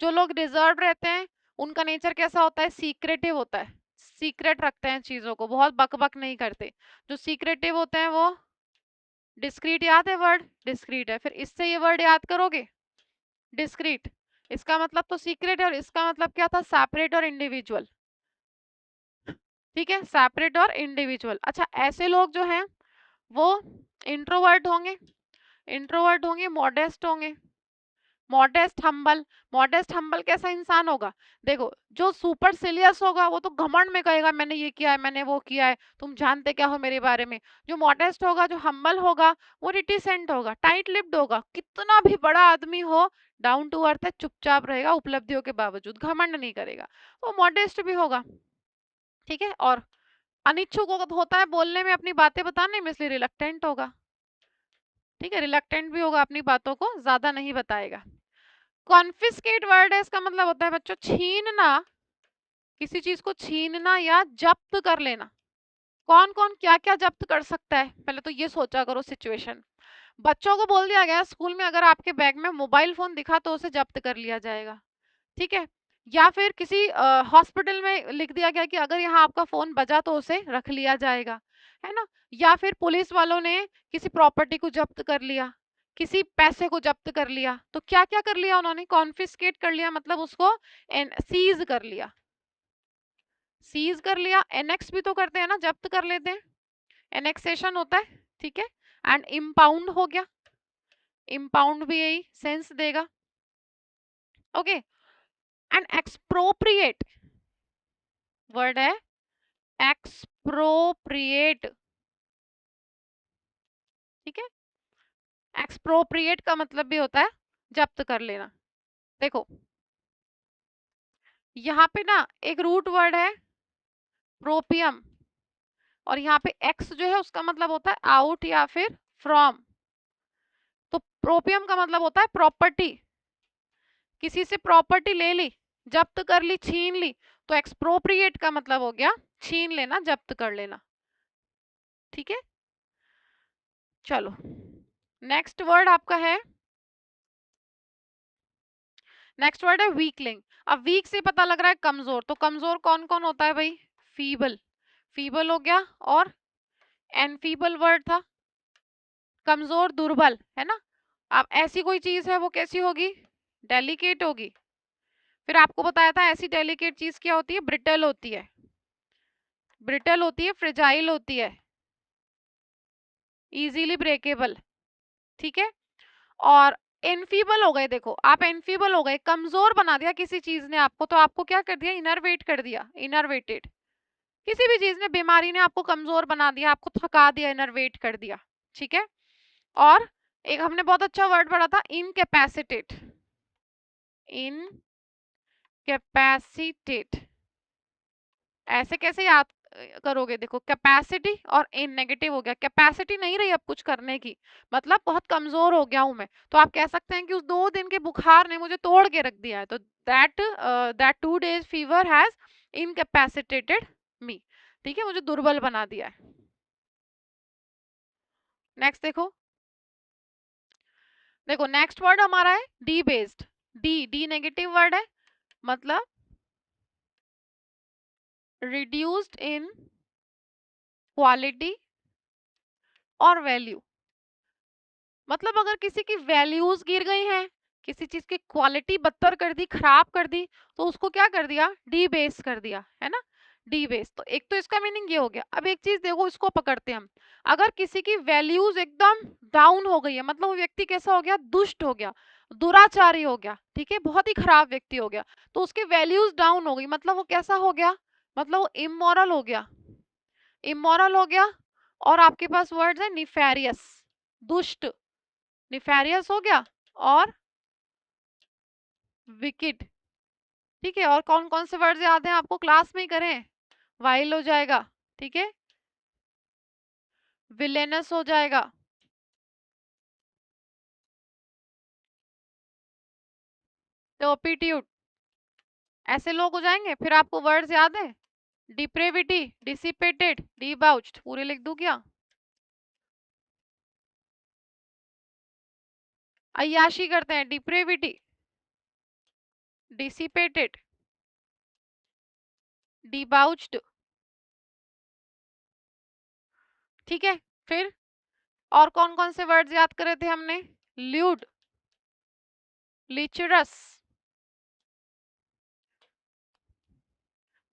जो लोग रिजर्व रहते हैं उनका नेचर कैसा होता है? सीक्रेटिव होता है, सीक्रेट रखते हैं चीजों को, बहुत बकबक नहीं करते। जो सीक्रेटिव होते हैं वो डिस्क्रीट, याद है वर्ड? डिस्क्रीट है। फिर इससे ये वर्ड याद करोगे, डिस्क्रीट, इसका मतलब तो सीक्रेट है, और इसका मतलब क्या था? सेपरेट और इंडिविजुअल, ठीक है, सेपरेट और इंडिविजुअल। अच्छा, ऐसे लोग जो हैं वो इंट्रोवर्ट होंगे, इंट्रोवर्ट होंगे, मॉडेस्ट होंगे, मॉडेस्ट हम्बल। मॉडेस्ट हम्बल कैसा इंसान होगा? देखो, जो सुपरसिलियस होगा वो तो घमंड में कहेगा मैंने ये किया है, मैंने वो किया है, तुम जानते क्या हो मेरे बारे में। जो मॉडेस्ट होगा, जो हम्बल होगा, वो रिटिसेंट होगा, टाइट लिप्ड होगा। कितना भी बड़ा आदमी हो, डाउन टू अर्थ है, चुपचाप रहेगा, उपलब्धियों के बावजूद घमंड नहीं करेगा, वो मॉडेस्ट भी होगा, ठीक है। और अनिच्छुक होता है बोलने में, अपनी बातें बताने में, इसलिए रिलक्टेंट होगा, ठीक है, रिलक्टेंट भी होगा, अपनी बातों को ज्यादा नहीं बताएगा। कॉन्फिस्केट वर्ड है, इसका मतलब होता है बच्चों छीनना, किसी चीज को छीनना या जब्त कर लेना। कौन कौन क्या क्या जब्त कर सकता है, पहले तो ये सोचा करो सिचुएशन। बच्चों को बोल दिया गया स्कूल में अगर आपके बैग में मोबाइल फोन दिखा तो उसे जब्त कर लिया जाएगा, ठीक है। या फिर किसी हॉस्पिटल में लिख दिया गया कि अगर यहाँ आपका फोन बजा तो उसे रख लिया जाएगा, है ना। या फिर पुलिस वालों ने किसी प्रॉपर्टी को जब्त कर लिया, किसी पैसे को जब्त कर लिया, तो क्या क्या कर लिया उन्होंने? कॉन्फिस्केट कर लिया, मतलब उसको सीज कर लिया, सीज कर लिया। एनेक्स भी तो करते हैं ना, जब्त कर लेते हैं, एनेक्सेशन होता है, ठीक है। एंड इम्पाउंड हो गया, इम्पाउंड भी यही सेंस देगा, ओके। एंड एक्सप्रोप्रिएट वर्ड है, एक्सप्रोप्रिएट, ठीक है। एक्सप्रोप्रिएट का मतलब भी होता है जब्त कर लेना। देखो यहाँ पे ना एक रूट वर्ड है प्रोपियम, और यहाँ पे एक्स जो है उसका मतलब होता है आउट या फिर फ्रॉम। तो प्रोपियम का मतलब होता है प्रॉपर्टी, किसी से प्रॉपर्टी ले ली, जब्त कर ली, छीन ली। तो एक्सप्रोप्रिएट का मतलब हो गया छीन लेना, जब्त कर लेना, ठीक है। चलो नेक्स्ट वर्ड आपका है, नेक्स्ट वर्ड है वीकलिंग। अब वीक से पता लग रहा है कमजोर, तो कमजोर कौन कौन होता है भाई? फीबल, फीबल हो गया, और एनफीबल वर्ड था, कमजोर, दुर्बल, है ना। अब ऐसी कोई चीज है वो कैसी होगी? डेलिकेट होगी। फिर आपको बताया था ऐसी डेलिकेट चीज क्या होती है? ब्रिटल होती है, ब्रिटल होती है, फ्रेजाइल होती है, इजीली ब्रेकेबल, ठीक है। और इनफीबल हो गए, देखो आप इनफीबल हो गए, कमजोर बना दिया किसी चीज ने आपको, तो आपको क्या कर दिया? इनरवेट कर दिया, इनरवेटेड। किसी भी चीज ने, बीमारी ने आपको कमजोर बना दिया, आपको थका दिया, इनरवेट कर दिया, ठीक है। और एक हमने बहुत अच्छा वर्ड पढ़ा था, इनकैपेसिटेट, इनकैपेसिटेट। ऐसे कैसे याद करोगे? देखो कैपेसिटी और इन नेगेटिव हो गया, कैपेसिटी नहीं रही अब कुछ करने की, मतलब बहुत कमजोर हो गया हूं मैं। तो आप कह सकते हैं कि उस 2 दिन के बुखार ने मुझे तोड़ के रख दिया है, तो that 2 days fever has incapacitated me, ठीक है, मुझे दुर्बल बना दिया है। नेक्स्ट देखो, देखो नेक्स्ट वर्ड हमारा है D based. D, D negative word है, मतलब रिड्यूस्ड इन क्वालिटी और वैल्यू। मतलब अगर किसी की वैल्यूज गिर गई हैं, किसी चीज की क्वालिटी बदतर कर दी, खराब कर दी, तो उसको क्या कर दिया? डी बेस कर दिया, है ना, डी बेस। तो एक तो इसका मीनिंग ये हो गया। अब एक चीज देखो, इसको पकड़ते हैं हम। अगर किसी की वैल्यूज एकदम डाउन हो गई है, मतलब वो व्यक्ति कैसा हो गया? दुष्ट हो गया, दुराचारी हो गया, ठीक है, बहुत ही खराब व्यक्ति हो गया। तो उसकी वैल्यूज डाउन हो गई, मतलब वो कैसा हो गया? मतलब वो इमोरल हो गया, इमोरल हो गया। और आपके पास वर्ड्स है निफेरियस, दुष्ट, निफेरियस हो गया, और विकेट। ठीक है, और कौन कौन से वर्ड्स याद हैं आपको, क्लास में ही करें? वाइल हो जाएगा, ठीक है, विलेनस हो जाएगा, टर्पिट्यूड, ऐसे लोग हो जाएंगे। फिर आपको वर्ड्स याद है, डिप्रेविटी, डिसिपेटेड, डिबाउच्ड, पूरे लिख दूं क्या? अय्याशी करते हैं, डिप्रेविटी, डिसिपेटेड, डिबाउच्ड। ठीक है, फिर और कौन कौन से वर्ड्स याद करे थे हमने, ल्यूड, लिचरस,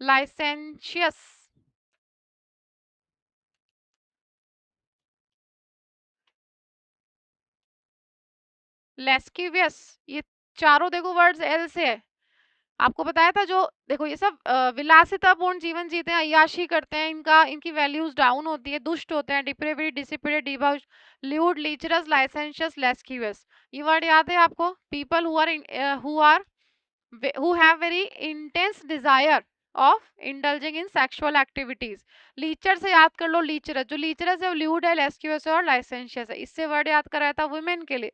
लाइसेंशियस, लेस्किवियस। ये चारों देखो वर्ड्स एल से है। आपको बताया था जो, देखो ये सब विलासितापूर्ण जीवन जीते हैं, अय्याशी करते हैं, इनकी वैल्यूज डाउन होती है, दुष्ट होते हैं, डिप्रेविड, डिसिपेटेड, डिबाउच्ड, ल्यूड, लीचरस, लाइसेंशियस, लेस्किवियस। ये वर्ड याद है आपको? People who have very intense desire of indulging in sexual activities। लीचर से याद कर लो, लीचरस, जो लीचरस है वो ल्यूड है, लेस्किवियस है और लाइसेंशियस है। इससे वर्ड याद कराया था वुमेन के लिए।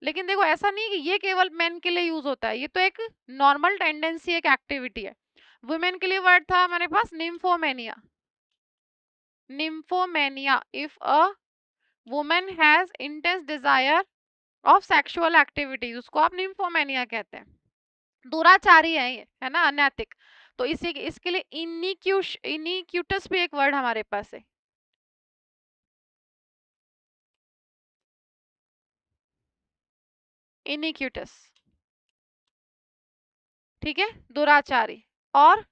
लेकिन देखो ऐसा नहीं कि ये केवल मेन के लिए यूज होता है, ये तो एक नॉर्मल टेंडेंसी, एक एक्टिविटी है। वुमेन के लिए वर्ड था हमारे पास nymphomania. Nymphomania, if a woman has intense desire of sexual activities, उसको आप निम्फोमेनिया कहते हैं। दुराचारी है ये, है ना, अनैतिक। तो इसी इसके लिए इनिक्यूटस भी एक वर्ड हमारे पास है। इनिक्यूटस, ठीक है, दुराचारी। और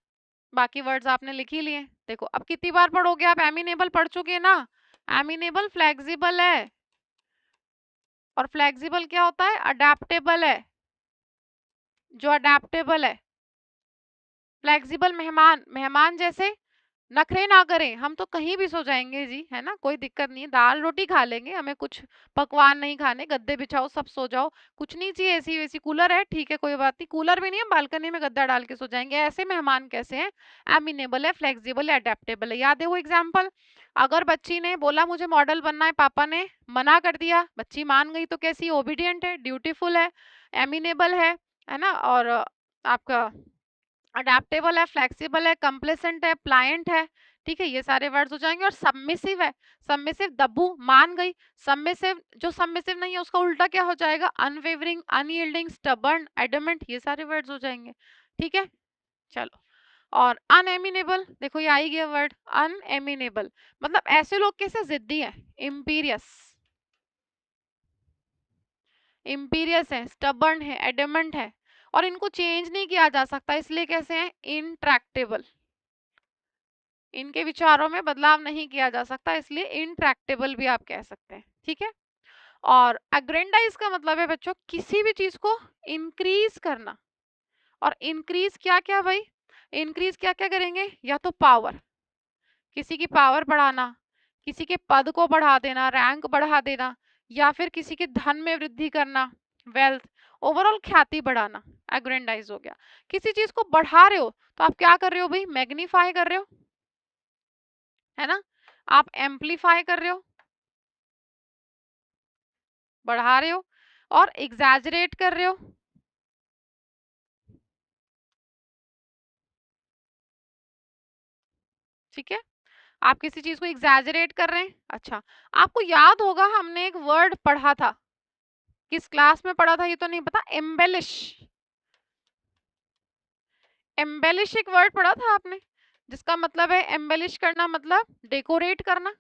बाकी वर्ड्स आपने लिख ही लिए। देखो अब कितनी बार पढ़ोगे आप, एमिनेबल पढ़ चुके हैं ना। एमिनेबल फ्लेक्सिबल है, और फ्लेक्सिबल क्या होता है, अडेप्टेबल है। जो अडेप्टेबल है, फ्लेक्सिबल मेहमान, मेहमान जैसे नखरे ना करें, हम तो कहीं भी सो जाएंगे जी, है ना, कोई दिक्कत नहीं, दाल रोटी खा लेंगे, हमें कुछ पकवान नहीं खाने, गद्दे बिछाओ सब सो जाओ, कुछ नहीं चाहिए, ऐसी वैसी, कूलर है ठीक है कोई बात नहीं, कूलर भी नहीं है, बालकनी में गद्दा डाल के सो जाएंगे। ऐसे मेहमान कैसे हैं, एमिनेबल है, फ्लेक्सिबल है, अडेप्टेबल है। याद है वो एग्जाम्पल? अगर बच्ची ने बोला मुझे मॉडल बनना है, पापा ने मना कर दिया, बच्ची मान गई, तो कैसी, ओबीडियंट है, ड्यूटीफुल है, एमिनेबल है ना, और आपका अडेप्टेबल है, फ्लेक्सिबल है, कंप्लेसेंट है, प्लायंट है। ठीक है, ये सारे वर्ड्स हो जाएंगे। और सबमिसिव है, सबमिसिव, दब्बू, मान गई। सबमिसिव, जो सबमिसिव नहीं है उसका उल्टा क्या हो जाएगा, अनवेवरिंग, अनयील्डिंग, स्टबर्न, एडमेंट, ये सारे वर्ड्स हो जाएंगे। ठीक है, चलो। और अनएमिनेबल, देखो ये आ ही गया वर्ड, अनएमिनेबल मतलब ऐसे लोग कैसे, जिद्दी है, इम्पीरियस, इम्पीरियस है, स्टबर्न है, एडमेंट है, और इनको चेंज नहीं किया जा सकता, इसलिए कैसे हैं, इंट्रैक्टेबल, इनके विचारों में बदलाव नहीं किया जा सकता, इसलिए इंट्रैक्टेबल भी आप कह सकते हैं। ठीक है, और अग्रेंडाइज का मतलब है बच्चों किसी भी चीज को इंक्रीज करना। और इंक्रीज क्या क्या भाई, इंक्रीज क्या क्या करेंगे, या तो पावर, किसी की पावर बढ़ाना, किसी के पद को बढ़ा देना, रैंक बढ़ा देना, या फिर किसी के धन में वृद्धि करना, वेल्थ, ओवरऑल ख्याति बढ़ाना, एग्रेंडाइज हो गया। किसी चीज को बढ़ा रहे हो तो आप क्या कर रहे हो भाई, मैग्नीफाई कर रहे हो, है ना, आप एम्पलीफाई कर रहे हो, बढ़ा रहे हो, और एग्जैजरेट कर रहे हो। ठीक है, आप किसी चीज को एग्जैजरेट कर रहे हैं। अच्छा, आपको याद होगा हमने एक वर्ड पढ़ा था, किस क्लास में पढ़ा था ये तो नहीं पता, एम्बेलिश। एम्बेलिश एक वर्ड पढ़ा था आपने, जिसका मतलब है एम्बेलिश करना, मतलब डेकोरेट करना,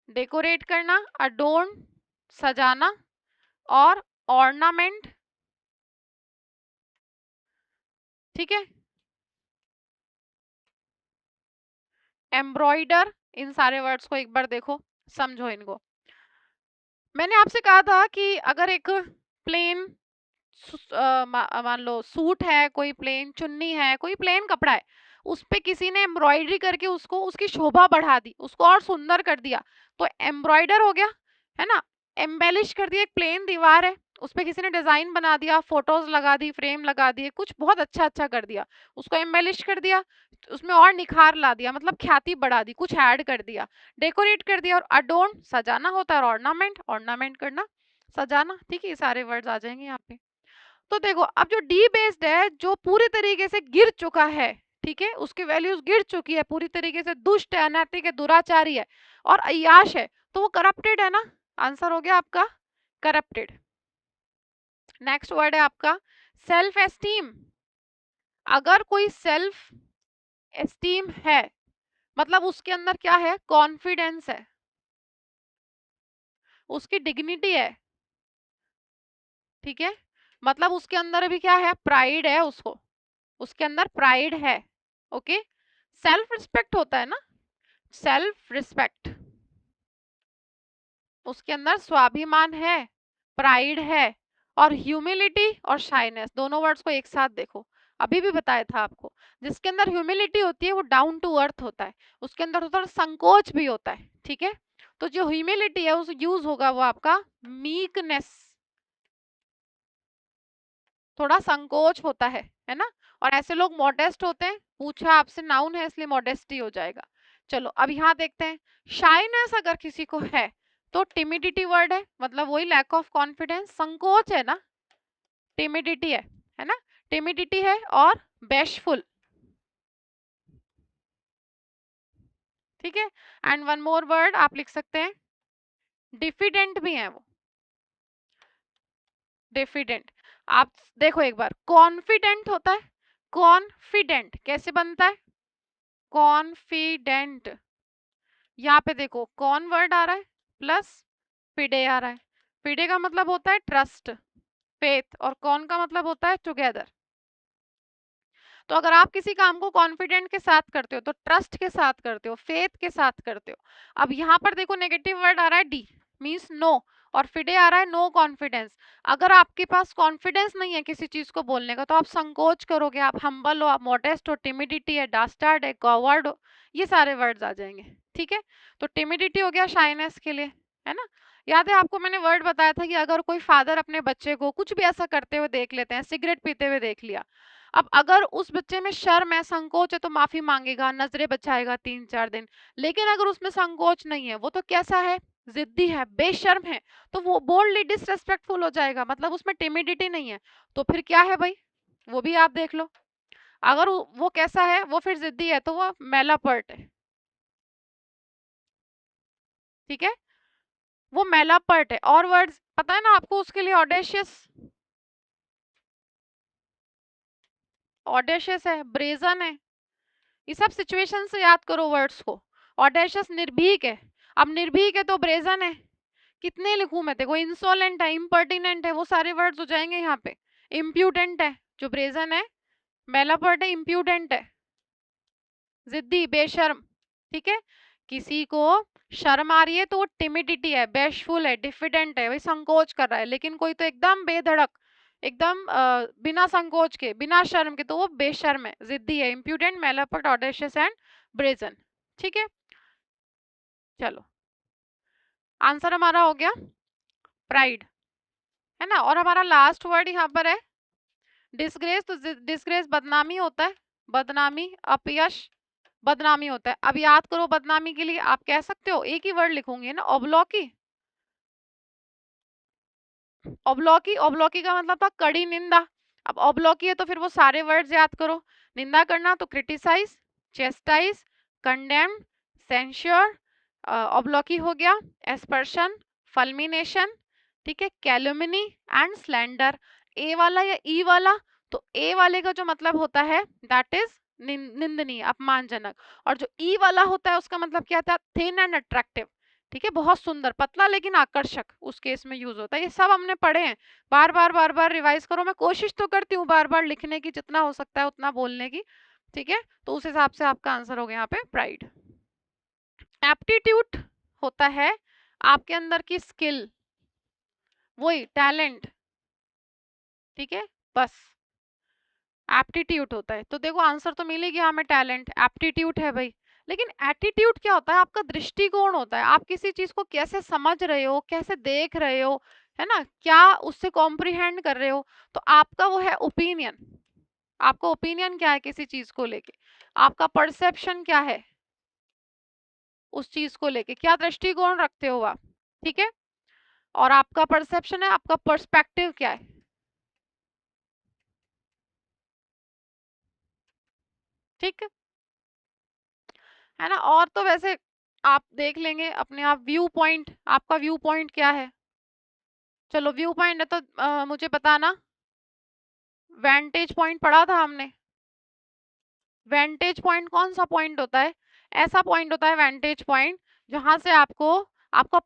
डेकोरेट करना, अडोर्न, सजाना, और ऑर्नामेंट। ठीक है, एम्ब्रॉयडर, इन सारे वर्ड्स को एक बार देखो, समझो इनको। मैंने आपसे कहा था कि अगर एक प्लेन मान लो सूट है, कोई प्लेन चुन्नी है, कोई प्लेन कपड़ा है, उस पे किसी ने एम्ब्रॉयडरी करके उसको, उसकी शोभा बढ़ा दी, उसको और सुंदर कर दिया, तो एम्ब्रॉयडर हो गया, है ना, एम्बेलिश कर दिया। एक प्लेन दीवार है, उस पे किसी ने डिजाइन बना दिया, फोटोज लगा दी, फ्रेम लगा दिए, कुछ बहुत अच्छा अच्छा कर दिया, उसको एम्बेलिश कर दिया, उसमें और निखार ला दिया, मतलब ख्याति बढ़ा दी, कुछ ऐड कर दिया, डेकोरेट कर दिया। और अडोन सजाना होता है, और ऑर्नामेंट ऑर्नामेंट करना, सजाना। ठीक है, ये सारे वर्ड्स आ जाएंगे यहाँ पे। तो देखो अब जो डी बेस्ड है, जो पूरी तरीके से गिर चुका है, ठीक है, उसकी वैल्यूज गिर चुकी है पूरी तरीके से, दुष्ट है, अनैतिक है, दुराचारी है और अय्याश है, तो वो करप्टेड है ना। आंसर हो गया आपका करप्टेड। नेक्स्ट वर्ड है आपका सेल्फ एस्टीम। अगर कोई सेल्फ एस्टीम है, मतलब उसके अंदर क्या है, कॉन्फिडेंस है, उसकी डिग्निटी है, ठीक है, मतलब उसके अंदर भी क्या है, प्राइड है, उसको, उसके अंदर प्राइड है। ओके, सेल्फ रिस्पेक्ट होता है ना, सेल्फ रिस्पेक्ट, उसके अंदर स्वाभिमान है, प्राइड है, और ह्यूमिलिटी और शाइनेस, दोनों वर्ड्स को एक साथ देखो, अभी भी बताया था आपको। जिसके अंदर ह्यूमिलिटी होती है वो डाउन टू अर्थ होता है, उसके अंदर थोड़ा संकोच भी होता है, ठीक है। तो जो ह्यूमिलिटी है उस यूज होगा वो आपका मीकनेस, थोड़ा संकोच होता है ना। और ऐसे लोग मॉडेस्ट होते हैं, पूछा आपसे नाउन है इसलिए मॉडेस्टी हो जाएगा। चलो अब यहाँ देखते हैं, शाइनेस अगर किसी को है तो टिमिडिटी वर्ड है, मतलब वही लैक ऑफ कॉन्फिडेंस, संकोच है ना, टिमिडिटी है ना, टिमिडिटी है। और बैशफुल, ठीक है। एंड वन मोर वर्ड आप लिख सकते हैं, डिफिडेंट भी है वो, डिफिडेंट। आप देखो एक बार, कॉन्फिडेंट होता है, कॉन्फिडेंट कैसे बनता है, कॉन्फिडेंट, यहाँ पे देखो कॉन वर्ड आ रहा है प्लस फिडे आ रहा है, फिडे का मतलब होता है ट्रस्ट, फेथ, और कॉन का मतलब होता है टुगेदर। तो अगर आप किसी काम को कॉन्फिडेंट के साथ करते हो तो ट्रस्ट के साथ करते हो, फेथ के साथ करते हो। अब यहाँ पर देखो नेगेटिव वर्ड आ रहा है डी, मीन्स नो, और फिडे आ रहा है नो कॉन्फिडेंस। अगर आपके पास कॉन्फिडेंस नहीं है किसी चीज को बोलने का तो आप संकोच करोगे, आप हम्बल हो, आप मॉडेस्ट हो, टिमिडिटी है, डास्टार्ड है, कॉवर्ड हो, ये सारे वर्ड्स आ जाएंगे, ठीक है। तो टिमिडिटी हो गया शाइनेस के लिए, है ना। याद है आपको मैंने वर्ड बताया था कि अगर कोई फादर अपने बच्चे को कुछ भी ऐसा करते हुए देख लेते हैं, सिगरेट पीते हुए देख लिया, अब अगर उस बच्चे में शर्म है, संकोच है, तो माफी मांगेगा, नजरें बचाएगा 3-4 दिन। लेकिन अगर उसमें संकोच नहीं है, वो तो कैसा है, जिद्दी है, बेशर्म है, तो वो बोल्डली डिसरेस्पेक्टफुल हो जाएगा, मतलब उसमें टिमिडिटी नहीं है। तो फिर क्या है भाई, वो भी आप देख लो। अगर वो कैसा है, वो फिर जिद्दी है, तो वो मेलापर्ट है, ठीक है, वो मेलापर्ट है। और वर्ड्स पता है ना आपको उसके लिए, ऑडेशियस, ऑडेशियस है, ब्रेजन है, ये सब सिचुएशन से याद करो वर्ड्स को। ऑडेशियस निर्भीक है, अब निर्भीक है तो ब्रेजन है, कितने लिखूं मैं, देखो इंसोलेंट है, इम्पर्टिनेंट है, वो सारे वर्ड्स हो जाएंगे यहाँ पे। इम्प्यूडेंट है जो ब्रेजन है, मेलापर्ट है, इम्प्यूडेंट है, जिद्दी, बेशर्म, ठीक है। किसी को शर्म आ रही है तो वो टिमिडिटी है, बेशफुल है, डिफिडेंट है, वही संकोच कर रहा है। लेकिन कोई तो एकदम बेधड़क, एकदम बिना संकोच के, बिना शर्म के, तो वो बेशर्म है, जिद्दी है, इम्प्यूडेंट, मेलापर्ट, ऑडेशियस एंड ब्रेजन, ठीक है। चलो आंसर हमारा हो गया प्राइड, है ना। और हमारा लास्ट वर्ड यहाँ पर है डिसग्रेस। तो डिसग्रेस बदनामी होता है, बदनामी, अपयश, बदनामी होता है। अब याद करो बदनामी के लिए आप कह सकते हो, एक ही वर्ड लिखूंगी ना, ऑब्लॉकी। ऑब्लॉकी, ऑब्लॉकी का मतलब था कड़ी निंदा। अब ऑब्लॉकी है तो फिर वो सारे वर्ड्स याद करो। निंदा करना तो क्रिटिसाइज, चेस्टाइज, कंडेम, सेंश्योर, ऑब्लॉकी हो गया, एस्पर्शन, फल्मिनेशन, ठीक है, कैलुमिनी एंड स्लैंडर। ए वाला या ई वाला, तो ए वाले का जो मतलब होता है दैट इज निंदनीय, अपमानजनक, और जो ई वाला होता है उसका मतलब क्या था, थिन एंड अट्रैक्टिव, ठीक है, बहुत सुंदर, पतला लेकिन आकर्षक, उस केस में यूज होता है। ये सब हमने पढ़े हैं, बार बार रिवाइज करो। मैं कोशिश तो करती हूँ बार बार लिखने की, जितना हो सकता है उतना बोलने की, ठीक है। तो उस हिसाब से आपका आंसर हो गया यहाँ पे प्राइड। एप्टीट्यूड होता है आपके अंदर की स्किल, वही टैलेंट, ठीक है, बस एप्टीट्यूड होता है। तो देखो आंसर तो मिल ही गया हमें, टैलेंट एप्टीट्यूड है भाई। लेकिन एटीट्यूड क्या होता है, आपका दृष्टिकोण होता है, आप किसी चीज को कैसे समझ रहे हो, कैसे देख रहे हो, है ना, क्या उससे कॉम्प्रिहेंड कर रहे हो। तो आपका वो है ओपिनियन, आपका ओपिनियन क्या है किसी चीज को लेके, आपका परसेप्शन क्या है उस चीज को लेके, क्या दृष्टिकोण रखते हो आप, ठीक है। और आपका परसेप्शन है, आपका पर्सपेक्टिव क्या है, ठीक है ना। और तो वैसे आप देख लेंगे अपने आप, व्यू पॉइंट, आपका व्यू पॉइंट क्या है। चलो व्यू पॉइंट है तो मुझे बताना, वेंटेज पॉइंट पढ़ा था हमने। वेंटेज पॉइंट कौन सा पॉइंट होता है, ऐसा पॉइंट होता है वेंटेज पॉइंट जहां से आपको आपका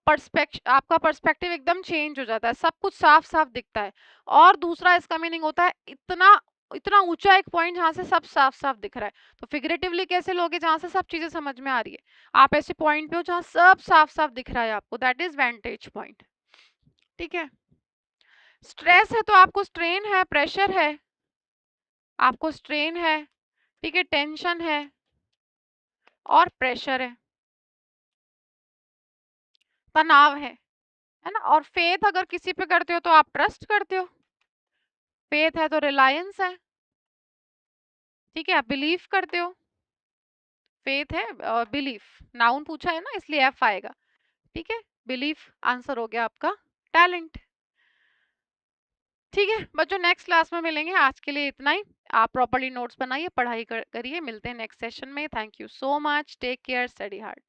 पर्सपेक्टिव एकदम चेंज हो जाता है, सब कुछ साफ साफ दिखता है। और दूसरा इसका मीनिंग होता है इतना इतना ऊंचा एक पॉइंट जहां से सब साफ साफ दिख रहा है। तो फिगरेटिवली कैसे लोगे, जहां से सब चीजें समझ में आ रही है। आप ऐसे पॉइंट पे हो जहां सब साफ साफ दिख रहा है आपको, दैट इज वेंटेज पॉइंट, ठीक है। स्ट्रेस है तो आपको स्ट्रेन है, प्रेशर है, आपको स्ट्रेन है, ठीक है, टेंशन है और प्रेशर है, तनाव है ना। और फेथ अगर किसी पे करते हो तो आप ट्रस्ट करते हो, फेथ है तो रिलायंस है, ठीक है, आप बिलीव करते हो। फेथ है और बिलीफ, नाउन पूछा है ना इसलिए एफ आएगा, ठीक है। बिलीफ आंसर हो गया आपका, टैलेंट, ठीक है बच्चों। नेक्स्ट क्लास में मिलेंगे, आज के लिए इतना ही। आप प्रॉपर्ली नोट्स बनाइए, पढ़ाई करिए, मिलते हैं नेक्स्ट सेशन में। Thank you so much, take care, study hard.